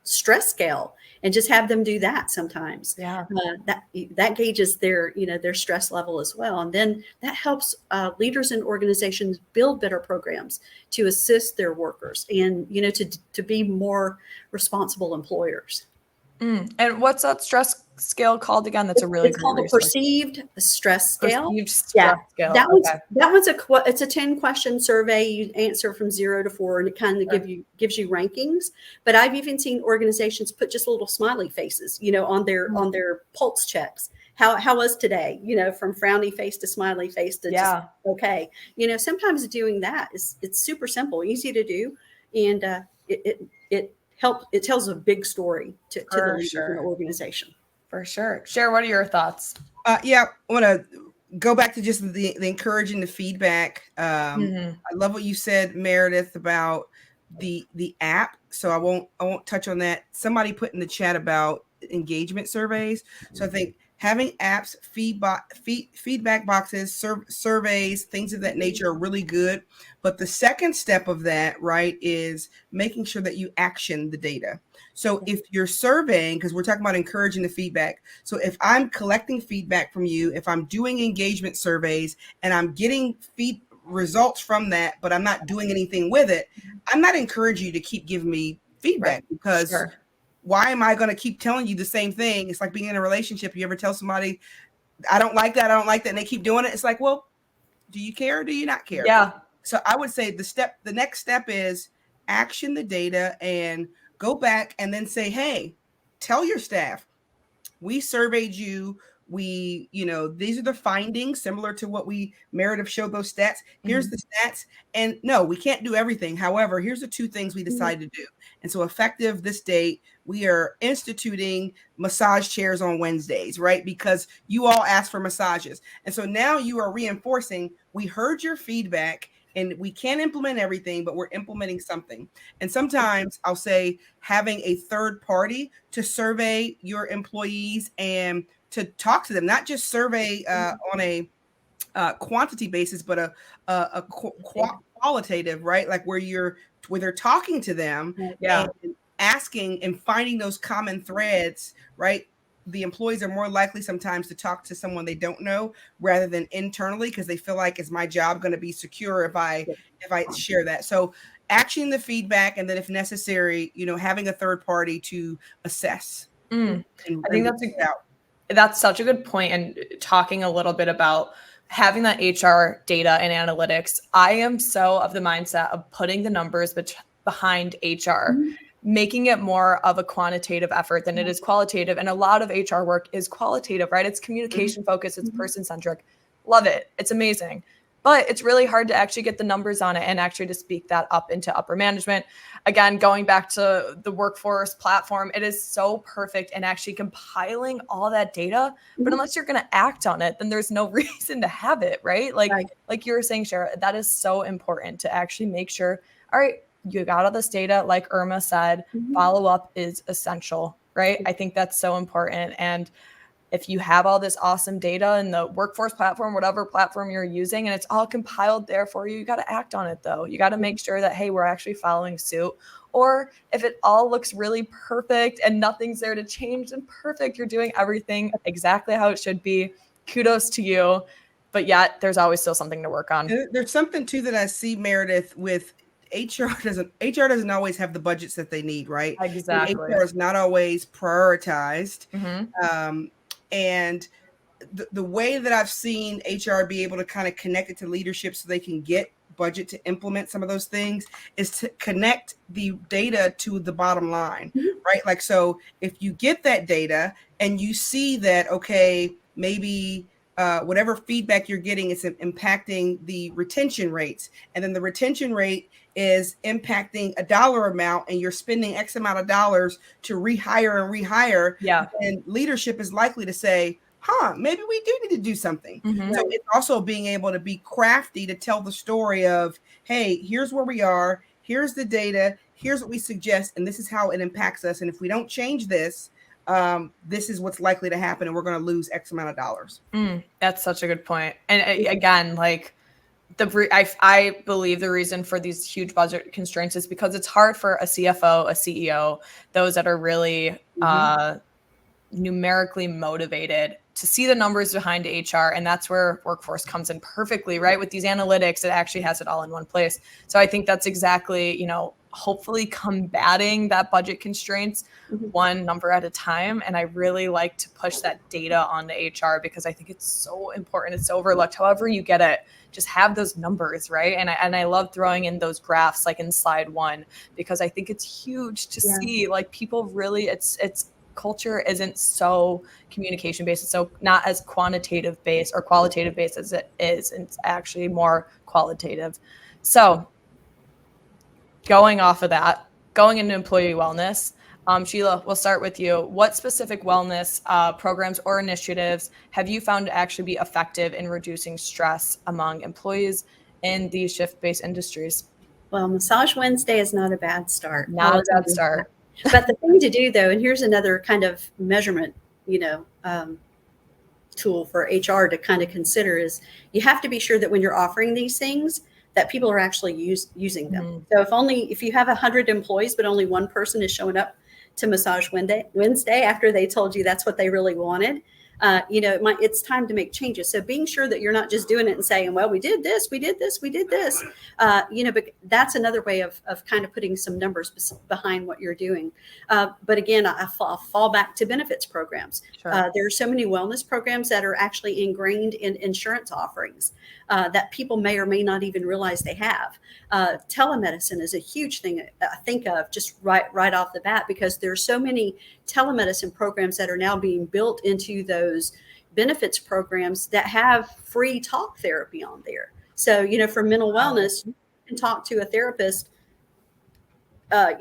stress scale and just have them do that sometimes. Yeah. That gauges their, their stress level as well. And then that helps leaders and organizations build better programs to assist their workers and, to be more responsible employers. And what's that stress scale called again? That's a really It's great called a resource. perceived stress scale. Perceived stress Yeah, scale. that Okay. one's it's a 10-question survey. You answer from 0 to 4, and it kind of gives you rankings. But I've even seen organizations put just little smiley faces, on their pulse checks. How was today? From frowny face to smiley face to just okay. Sometimes doing that it's super simple, easy to do, and it helps. It tells a big story to the leader in the organization. For sure. Shara, what are your thoughts? Yeah, I want to go back to just the encouraging the feedback. I love what you said, Meredith, about the app. So I won't touch on that. Somebody put in the chat about engagement surveys. So I think having apps, feedback boxes, surveys, things of that nature are really good. But the second step of that, right, is making sure that you action the data. So if you're surveying, because we're talking about encouraging the feedback. So if I'm collecting feedback from you, if I'm doing engagement surveys and I'm getting results from that, but I'm not doing anything with it, I'm not encouraging you to keep giving me feedback because why am I going to keep telling you the same thing? It's like being in a relationship. You ever tell somebody, I don't like that, and they keep doing it. It's like, well, do you care or do you not care? Yeah. So I would say the next step is action the data and go back and then say, hey, tell your staff, we surveyed you. We, these are the findings similar to what Meredith showed those stats. Here's the stats. And no, we can't do everything. However, here's the 2 things we decided to do. And so effective this date, we are instituting massage chairs on Wednesdays, right? Because you all asked for massages. And so now you are reinforcing, we heard your feedback and we can't implement everything, but we're implementing something. And sometimes I'll say having a third party to survey your employees and to talk to them, not just survey on a quantity basis, but a qualitative, right? Like where they're talking to them and asking and finding those common threads, right? The employees are more likely sometimes to talk to someone they don't know rather than internally because they feel like, is my job going to be secure if I share that? So actioning the feedback, and then if necessary, having a third party to assess. I think that's such a good point. And talking a little bit about having that HR data and analytics, I am so of the mindset of putting the numbers behind HR, making it more of a quantitative effort than it is qualitative. And a lot of HR work is qualitative, right? It's communication focused, it's person centric. Love it. It's amazing. But it's really hard to actually get the numbers on it and actually to speak that up into upper management. Again, going back to the workforce platform, it is so perfect in actually compiling all that data. But unless you're going to act on it, then there's no reason to have it, right? Like you were saying, Shara, that is so important to actually make sure, all right, you got all this data, like Irma said, follow up is essential, right? I think that's so important. And if you have all this awesome data in the workforce platform, whatever platform you're using, and it's all compiled there for you, you got to act on it though. You got to make sure that, hey, we're actually following suit. Or if it all looks really perfect and nothing's there to change, then perfect. You're doing everything exactly how it should be. Kudos to you. But yet there's always still something to work on. There's something too that I see, Meredith, with HR doesn't always have the budgets that they need, right? Exactly. And HR is not always prioritized. And the way that I've seen HR be able to kind of connect it to leadership so they can get budget to implement some of those things is to connect the data to the bottom line, right? Like, so if you get that data and you see that, okay, maybe whatever feedback you're getting is impacting the retention rates, and then the retention rate is impacting a dollar amount and you're spending X amount of dollars to rehire, and leadership is likely to say, maybe we do need to do something. So it's also being able to be crafty to tell the story of, hey, here's where we are, here's the data, here's what we suggest, and this is how it impacts us. And if we don't change this, this is what's likely to happen, and we're going to lose X amount of dollars. That's such a good point. And again, like I believe the reason for these huge budget constraints is because it's hard for a CFO, a CEO, those that are really numerically motivated to see the numbers behind HR. And that's where workforce comes in perfectly, right? With these analytics, it actually has it all in one place. So I think that's exactly, hopefully combating that budget constraints one number at a time. And I really like to push that data onto HR because I think it's so important. It's so overlooked. However you get it, just have those numbers, right? And I love throwing in those graphs like in slide 1 because I think it's huge to see like people really it's culture isn't so communication based. It's so not as quantitative based or qualitative based as it is. And it's actually more qualitative. So going off of that, going into employee wellness, Sheila, we'll start with you. What specific wellness programs or initiatives have you found to actually be effective in reducing stress among employees in these shift-based industries? Well, Massage Wednesday is not a bad start. Not a bad start. But the thing to do, though, and here's another kind of measurement, tool for HR to kind of consider is you have to be sure that when you're offering these things, that people are actually using them. So if you have 100 employees, but only one person is showing up to Massage Wednesday after they told you that's what they really wanted, it's time to make changes. So being sure that you're not just doing it and saying, well, we did this, but that's another way of kind of putting some numbers behind what you're doing. But again, I fall back to benefits programs. Sure. There are so many wellness programs that are actually ingrained in insurance offerings that people may or may not even realize they have. Telemedicine is a huge thing I think of just right off the bat, because there's so many telemedicine programs that are now being built into those benefits programs that have free talk therapy on there. So, for mental wellness, you can talk to a therapist, a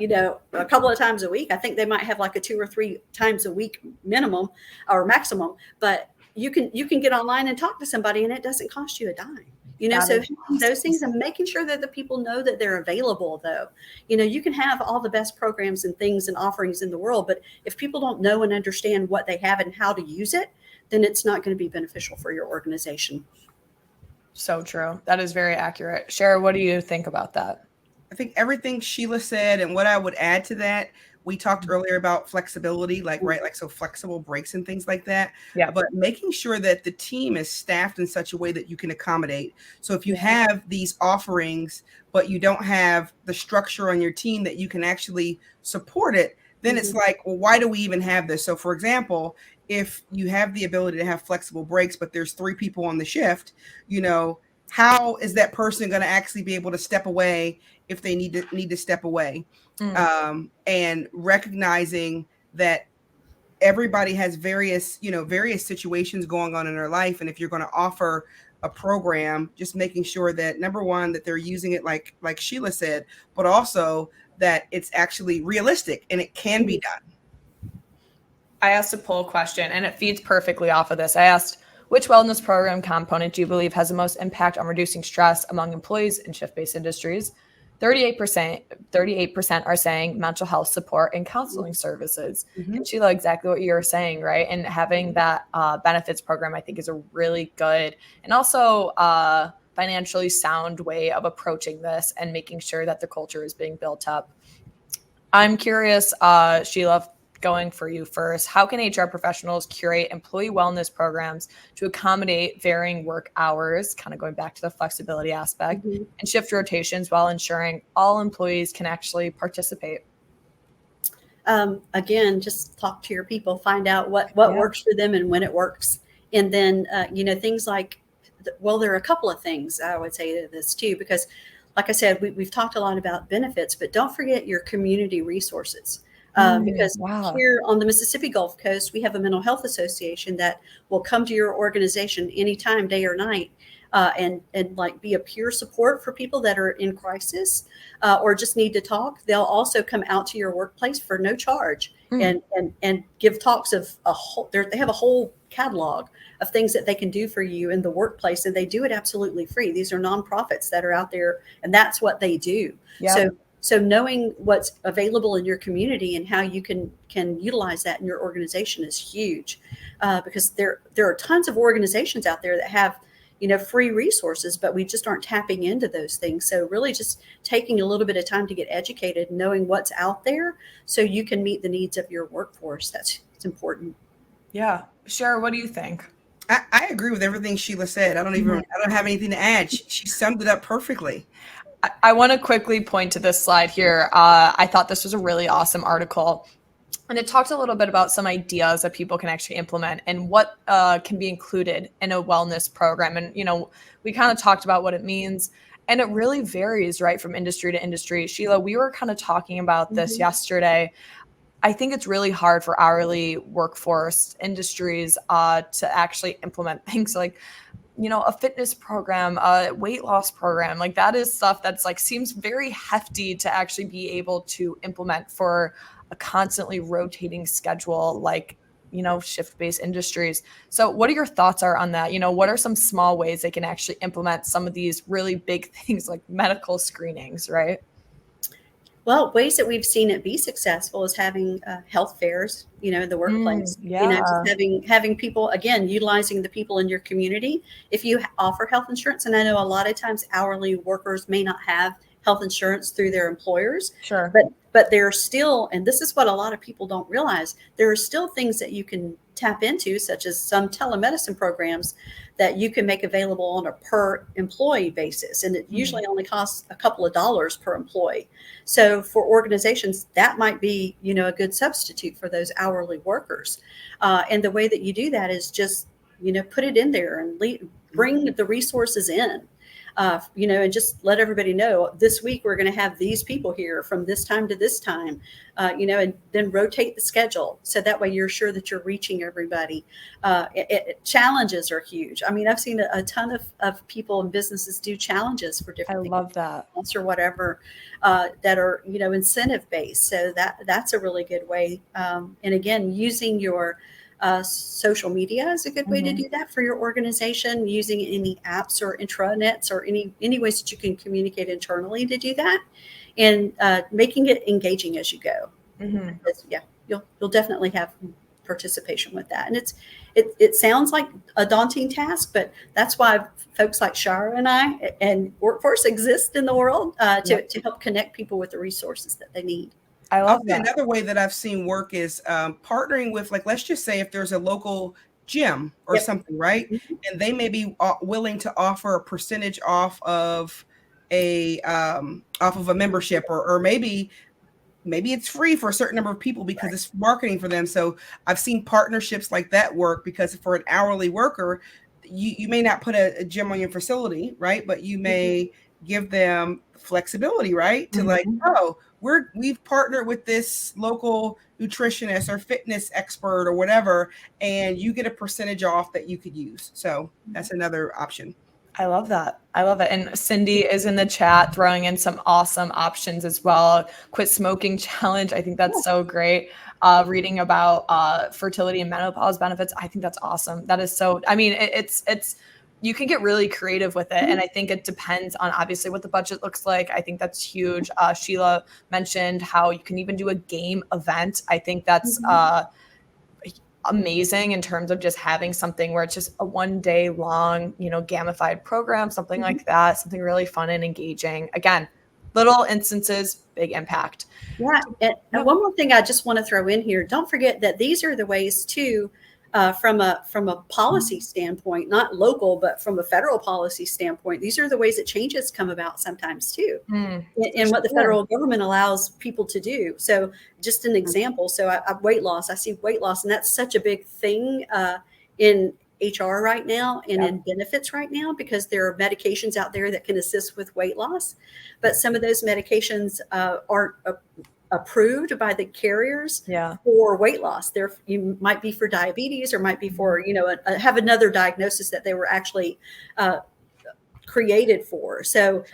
couple of times a week. I think they might have like a 2 or 3 times a week minimum or maximum, but you can get online and talk to somebody and it doesn't cost you a dime. So those things, and making sure that the people know that they're available, though. You can have all the best programs and things and offerings in the world, but if people don't know and understand what they have and how to use it, then it's not going to be beneficial for your organization. So true. That is very accurate. Shara, what do you think about that? I think everything Sheila said, and what I would add to that, we talked earlier about flexibility, so flexible breaks and things like that. Yeah. But making sure that the team is staffed in such a way that you can accommodate. So if you have these offerings, but you don't have the structure on your team that you can actually support it, then it's like, well, why do we even have this? So for example, if you have the ability to have flexible breaks, but there's 3 people on the shift, how is that person going to actually be able to step away if they need to step away? And recognizing that everybody has various situations going on in their life. And if you're going to offer a program, just making sure that, number one, that they're using it like Sheila said, but also that it's actually realistic and it can be done. I asked a poll question and it feeds perfectly off of this. I asked, which wellness program component do you believe has the most impact on reducing stress among employees in shift-based industries? 38% are saying mental health support and counseling services. And Sheila, exactly what you're saying, right? And having that benefits program, I think, is a really good and also financially sound way of approaching this and making sure that the culture is being built up. I'm curious, Sheila, going for you first. How can HR professionals curate employee wellness programs to accommodate varying work hours, kind of going back to the flexibility aspect, and shift rotations while ensuring all employees can actually participate? Again, just talk to your people, find out what works for them and when it works. And then, things like, there are a couple of things I would say to this too, because like I said, we've talked a lot about benefits, but don't forget your community resources. Because here on the Mississippi Gulf Coast, we have a mental health association that will come to your organization anytime, day or night, and like be a peer support for people that are in crisis or just need to talk. They'll also come out to your workplace for no charge and give talks of they have a whole catalog of things that they can do for you in the workplace, and they do it absolutely free. These are nonprofits that are out there, and that's what they do. Yep. So knowing what's available in your community and how you can utilize that in your organization is huge, because there are tons of organizations out there that have free resources, but we just aren't tapping into those things. So really just taking a little bit of time to get educated, knowing what's out there so you can meet the needs of your workforce. It's important. Yeah. Shara, what do you think? I agree with everything Sheila said. I don't have anything to add. She summed it up perfectly. I want to quickly point to this slide here. I thought this was a really awesome article. And it talked a little bit about some ideas that people can actually implement and what can be included in a wellness program. And, we kind of talked about what it means. And it really varies, right, from industry to industry. Sheila, we were kind of talking about this yesterday. I think it's really hard for hourly workforce industries to actually implement things like, a fitness program, a weight loss program. Like that is stuff that's like seems very hefty to actually be able to implement for a constantly rotating schedule, like, shift-based industries. So what are your thoughts are on that? What are some small ways they can actually implement some of these really big things like medical screenings, right? Well, ways that we've seen it be successful is having health fairs, in the workplace. Yeah. Just having people, again, utilizing the people in your community. If you offer health insurance, and I know a lot of times hourly workers may not have health insurance through their employers, Sure. but there are still, and this is what a lot of people don't realize, there are still things that you can tap into, such as some telemedicine programs that you can make available on a per employee basis. And it usually only costs a couple of dollars per employee. So for organizations, that might be, a good substitute for those hourly workers. And the way that you do that is just, put it in there and bring the resources in. And just let everybody know this week we're going to have these people here from this time to this time, and then rotate the schedule. So that way you're sure that you're reaching everybody. Challenges are huge. I mean, I've seen a ton of people and businesses do challenges for different things. I love that. Or whatever that are, incentive based. So that's a really good way. And again, using your social media is a good way to do that for your organization, using any apps or intranets or any ways that you can communicate internally to do that, and making it engaging as you go. Because, you'll definitely have participation with that. And it sounds like a daunting task, but that's why folks like Shara and I and Workforce exist in the world to help connect people with the resources that they need. I love that. Another way that I've seen work is partnering with, like, let's just say if there's a local gym or something, right? And they may be willing to offer a percentage off of a membership, or maybe it's free for a certain number of people because it's marketing for them. So I've seen partnerships like that work, because for an hourly worker, you may not put a gym on your facility, right? But you may give them flexibility, right? To like, we've partnered with this local nutritionist or fitness expert or whatever, and you get a percentage off that you could use. So that's another option. I love that. I love it. And Cindy is in the chat throwing in some awesome options as well. Quit smoking challenge. I think that's so great. Reading about fertility and menopause benefits. I think that's awesome. That is so, I mean, it's you can get really creative with it. And I think it depends on obviously what the budget looks like. I think that's huge. Sheila mentioned how you can even do a game event. I think that's amazing in terms of just having something where it's just a 1 day long, gamified program, something like that, something really fun and engaging. Again, little instances, big impact. Yeah. And one more thing I just want to throw in here. Don't forget that these are the ways too, from a policy standpoint, not local, but from a federal policy standpoint, these are the ways that changes come about sometimes too, and what the federal government allows people to do. So just an example. So I weight loss, I see weight loss, and that's such a big thing in HR right now and in benefits right now, because there are medications out there that can assist with weight loss, but some of those medications aren't approved by the carriers for weight loss. You might be for diabetes, or might be for, have another diagnosis that they were actually created for. So,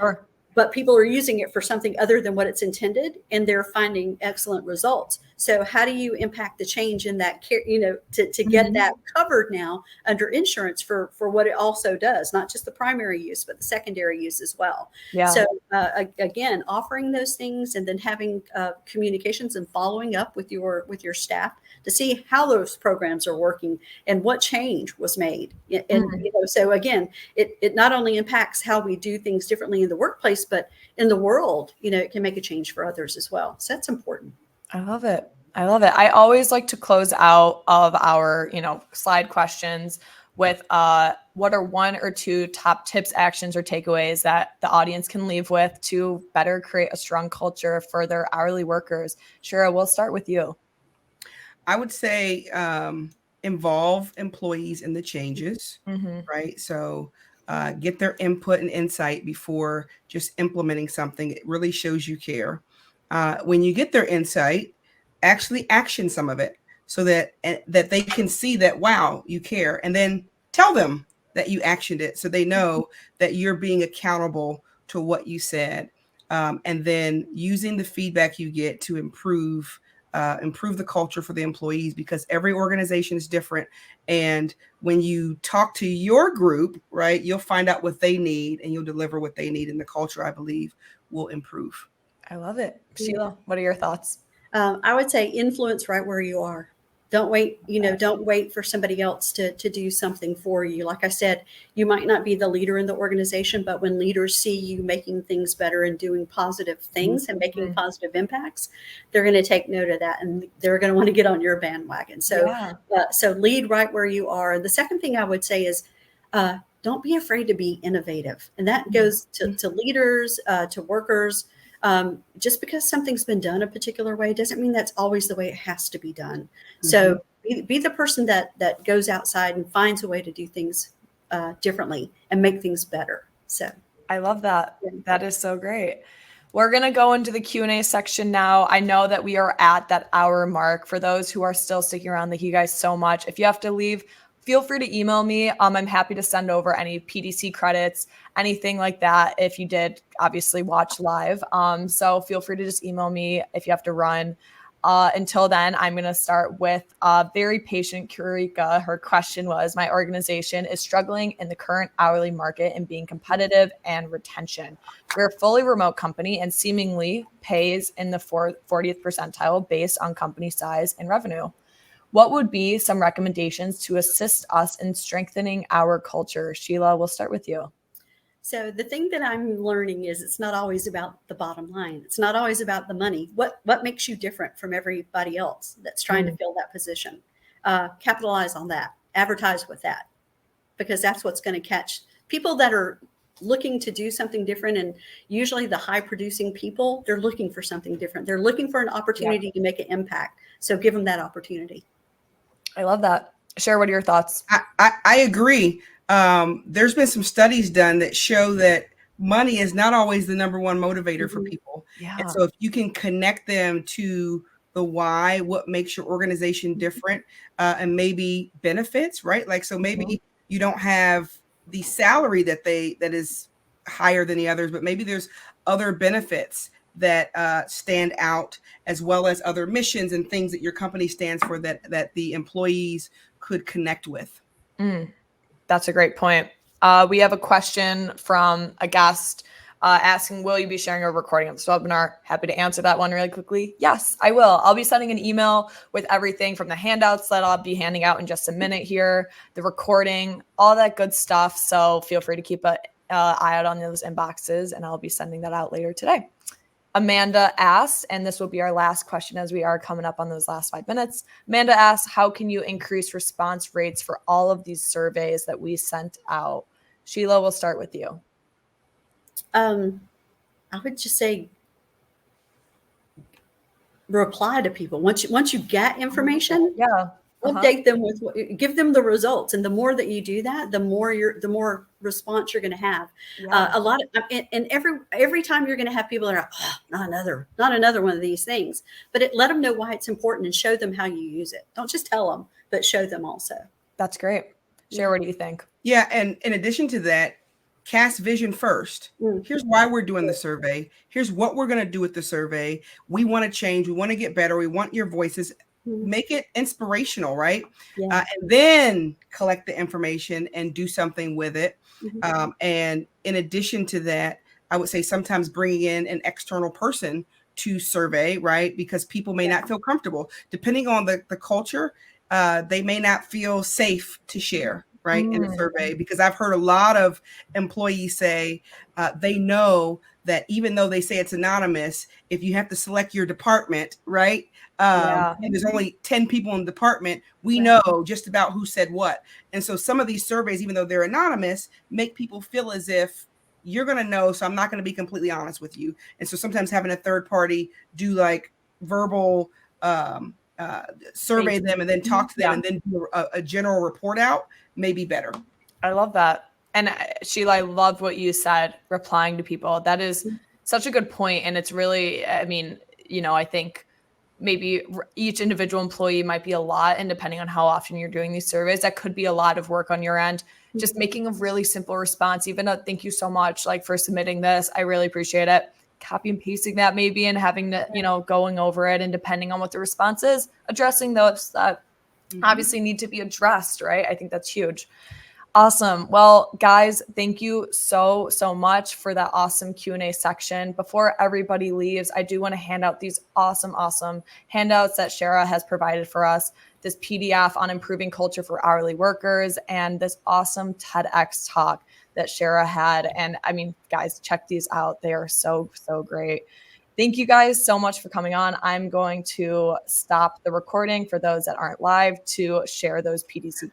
but people are using it for something other than what it's intended, and they're finding excellent results. So how do you impact the change in that care, to get that covered now under insurance for what it also does, not just the primary use, but the secondary use as well. Yeah. So again, offering those things and then having communications and following up with your staff to see how those programs are working and what change was made. And so again, it not only impacts how we do things differently in the workplace, but in the world, it can make a change for others as well. So that's important. I love it. I love it. I always like to close out of our, slide questions with what are 1 or 2 top tips, actions, or takeaways that the audience can leave with to better create a strong culture for their hourly workers. Shara, we'll start with you. I would say involve employees in the changes, right? So get their input and insight before just implementing something. It really shows you care. When you get their insight, actually action some of it so that they can see that, wow, you care. And then tell them that you actioned it so they know that you're being accountable to what you said. And then using the feedback you get to improve the culture for the employees, because every organization is different. And when you talk to your group, right, you'll find out what they need and you'll deliver what they need. And the culture, I believe, will improve. I love it. Sheila, what are your thoughts? I would say influence right where you are. Don't wait, don't wait for somebody else to do something for you. Like I said, you might not be the leader in the organization, but when leaders see you making things better and doing positive things and making positive impacts, they're going to take note of that and they're going to want to get on your bandwagon. So, so lead right where you are. And the second thing I would say is, don't be afraid to be innovative. And that goes to leaders, to workers. Just because something's been done a particular way doesn't mean that's always the way it has to be done. So be the person that goes outside and finds a way to do things differently and make things better. So I love that. That is so great. We're going to go into the Q&A section now. I know that we are at that hour mark. For those who are still sticking around, thank you guys so much. If you have to leave, feel free to email me. I'm happy to send over any PDC credits, anything like that, if you did obviously watch live. So feel free to just email me if you have to run. Until then, I'm going to start with very patient Kurika. Her question was, my organization is struggling in the current hourly market and being competitive and retention. We're a fully remote company and seemingly pays in the 40th percentile based on company size and revenue. What would be some recommendations to assist us in strengthening our culture? Sheila, we'll start with you. So the thing that I'm learning is it's not always about the bottom line. It's not always about the money. What makes you different from everybody else that's trying to fill that position? Capitalize on that. Advertise with that, because that's what's going to catch people that are looking to do something different. And usually the high producing people, they're looking for something different. They're looking for an opportunity to make an impact. So give them that opportunity. I love that. Share, what are your thoughts? I agree. There's been some studies done that show that money is not always the number one motivator for people. Yeah. And so if you can connect them to the why, what makes your organization different, and maybe benefits, right? Like, so maybe you don't have the salary that is higher than the others, but maybe there's other benefits that stand out, as well as other missions and things that your company stands for that the employees could connect with. That's a great point. We have a question from a guest asking, will you be sharing a recording of this webinar? Happy to answer that one really quickly. Yes, I will. I'll be sending an email with everything from the handouts that I'll be handing out in just a minute here, the recording, all that good stuff. So feel free to keep an eye out on those inboxes, and I'll be sending that out later today. Amanda asked, and this will be our last question as we are coming up on those last 5 minutes. Amanda asked, how can you increase response rates for all of these surveys that we sent out? Sheila, we'll start with you. I would just say reply to people. Once you get information, update them with give them the results. And the more that you do that, the more response you're going to have. A lot of, and every time you're going to have people that are, not another one of these things, but let them know why it's important and show them how you use it. Don't just tell them, but show them also. That's great. Share, what do you think? Yeah. And in addition to that, cast vision first. Here's why we're doing the survey. Here's what we're going to do with the survey. We want to change. We want to get better. We want your voices. Make it inspirational, right? Yeah. And then collect the information and do something with it. And in addition to that, I would say sometimes bringing in an external person to survey, right? Because people may not feel comfortable. Depending on the culture, they may not feel safe to share, right, in a survey. Because I've heard a lot of employees say they know that even though they say it's anonymous, if you have to select your department, right, and there's only 10 people in the department, we know just about who said what. And so some of these surveys, even though they're anonymous, make people feel as if you're going to know, so I'm not going to be completely honest with you. And so sometimes having a third party do like verbal survey them and then talk to them and then do a general report out may be better. I love that. And Sheila, I loved what you said, replying to people. That is such a good point. And it's really, I mean, I think maybe each individual employee might be a lot, and depending on how often you're doing these surveys, that could be a lot of work on your end. Just making a really simple response, even a thank you so much, like, for submitting this. I really appreciate it. Copy and pasting that maybe, and having to, going over it, and depending on what the response is, addressing those that obviously need to be addressed, right? I think that's huge. Awesome. Well, guys, thank you so much for that awesome Q&A section. Before everybody leaves, I do want to hand out these awesome handouts that Shara has provided for us. This PDF on improving culture for hourly workers, and this awesome TEDx talk that Shara had. And I mean, guys, check these out. They are so great. Thank you guys so much for coming on. I'm going to stop the recording for those that aren't live to share those PDC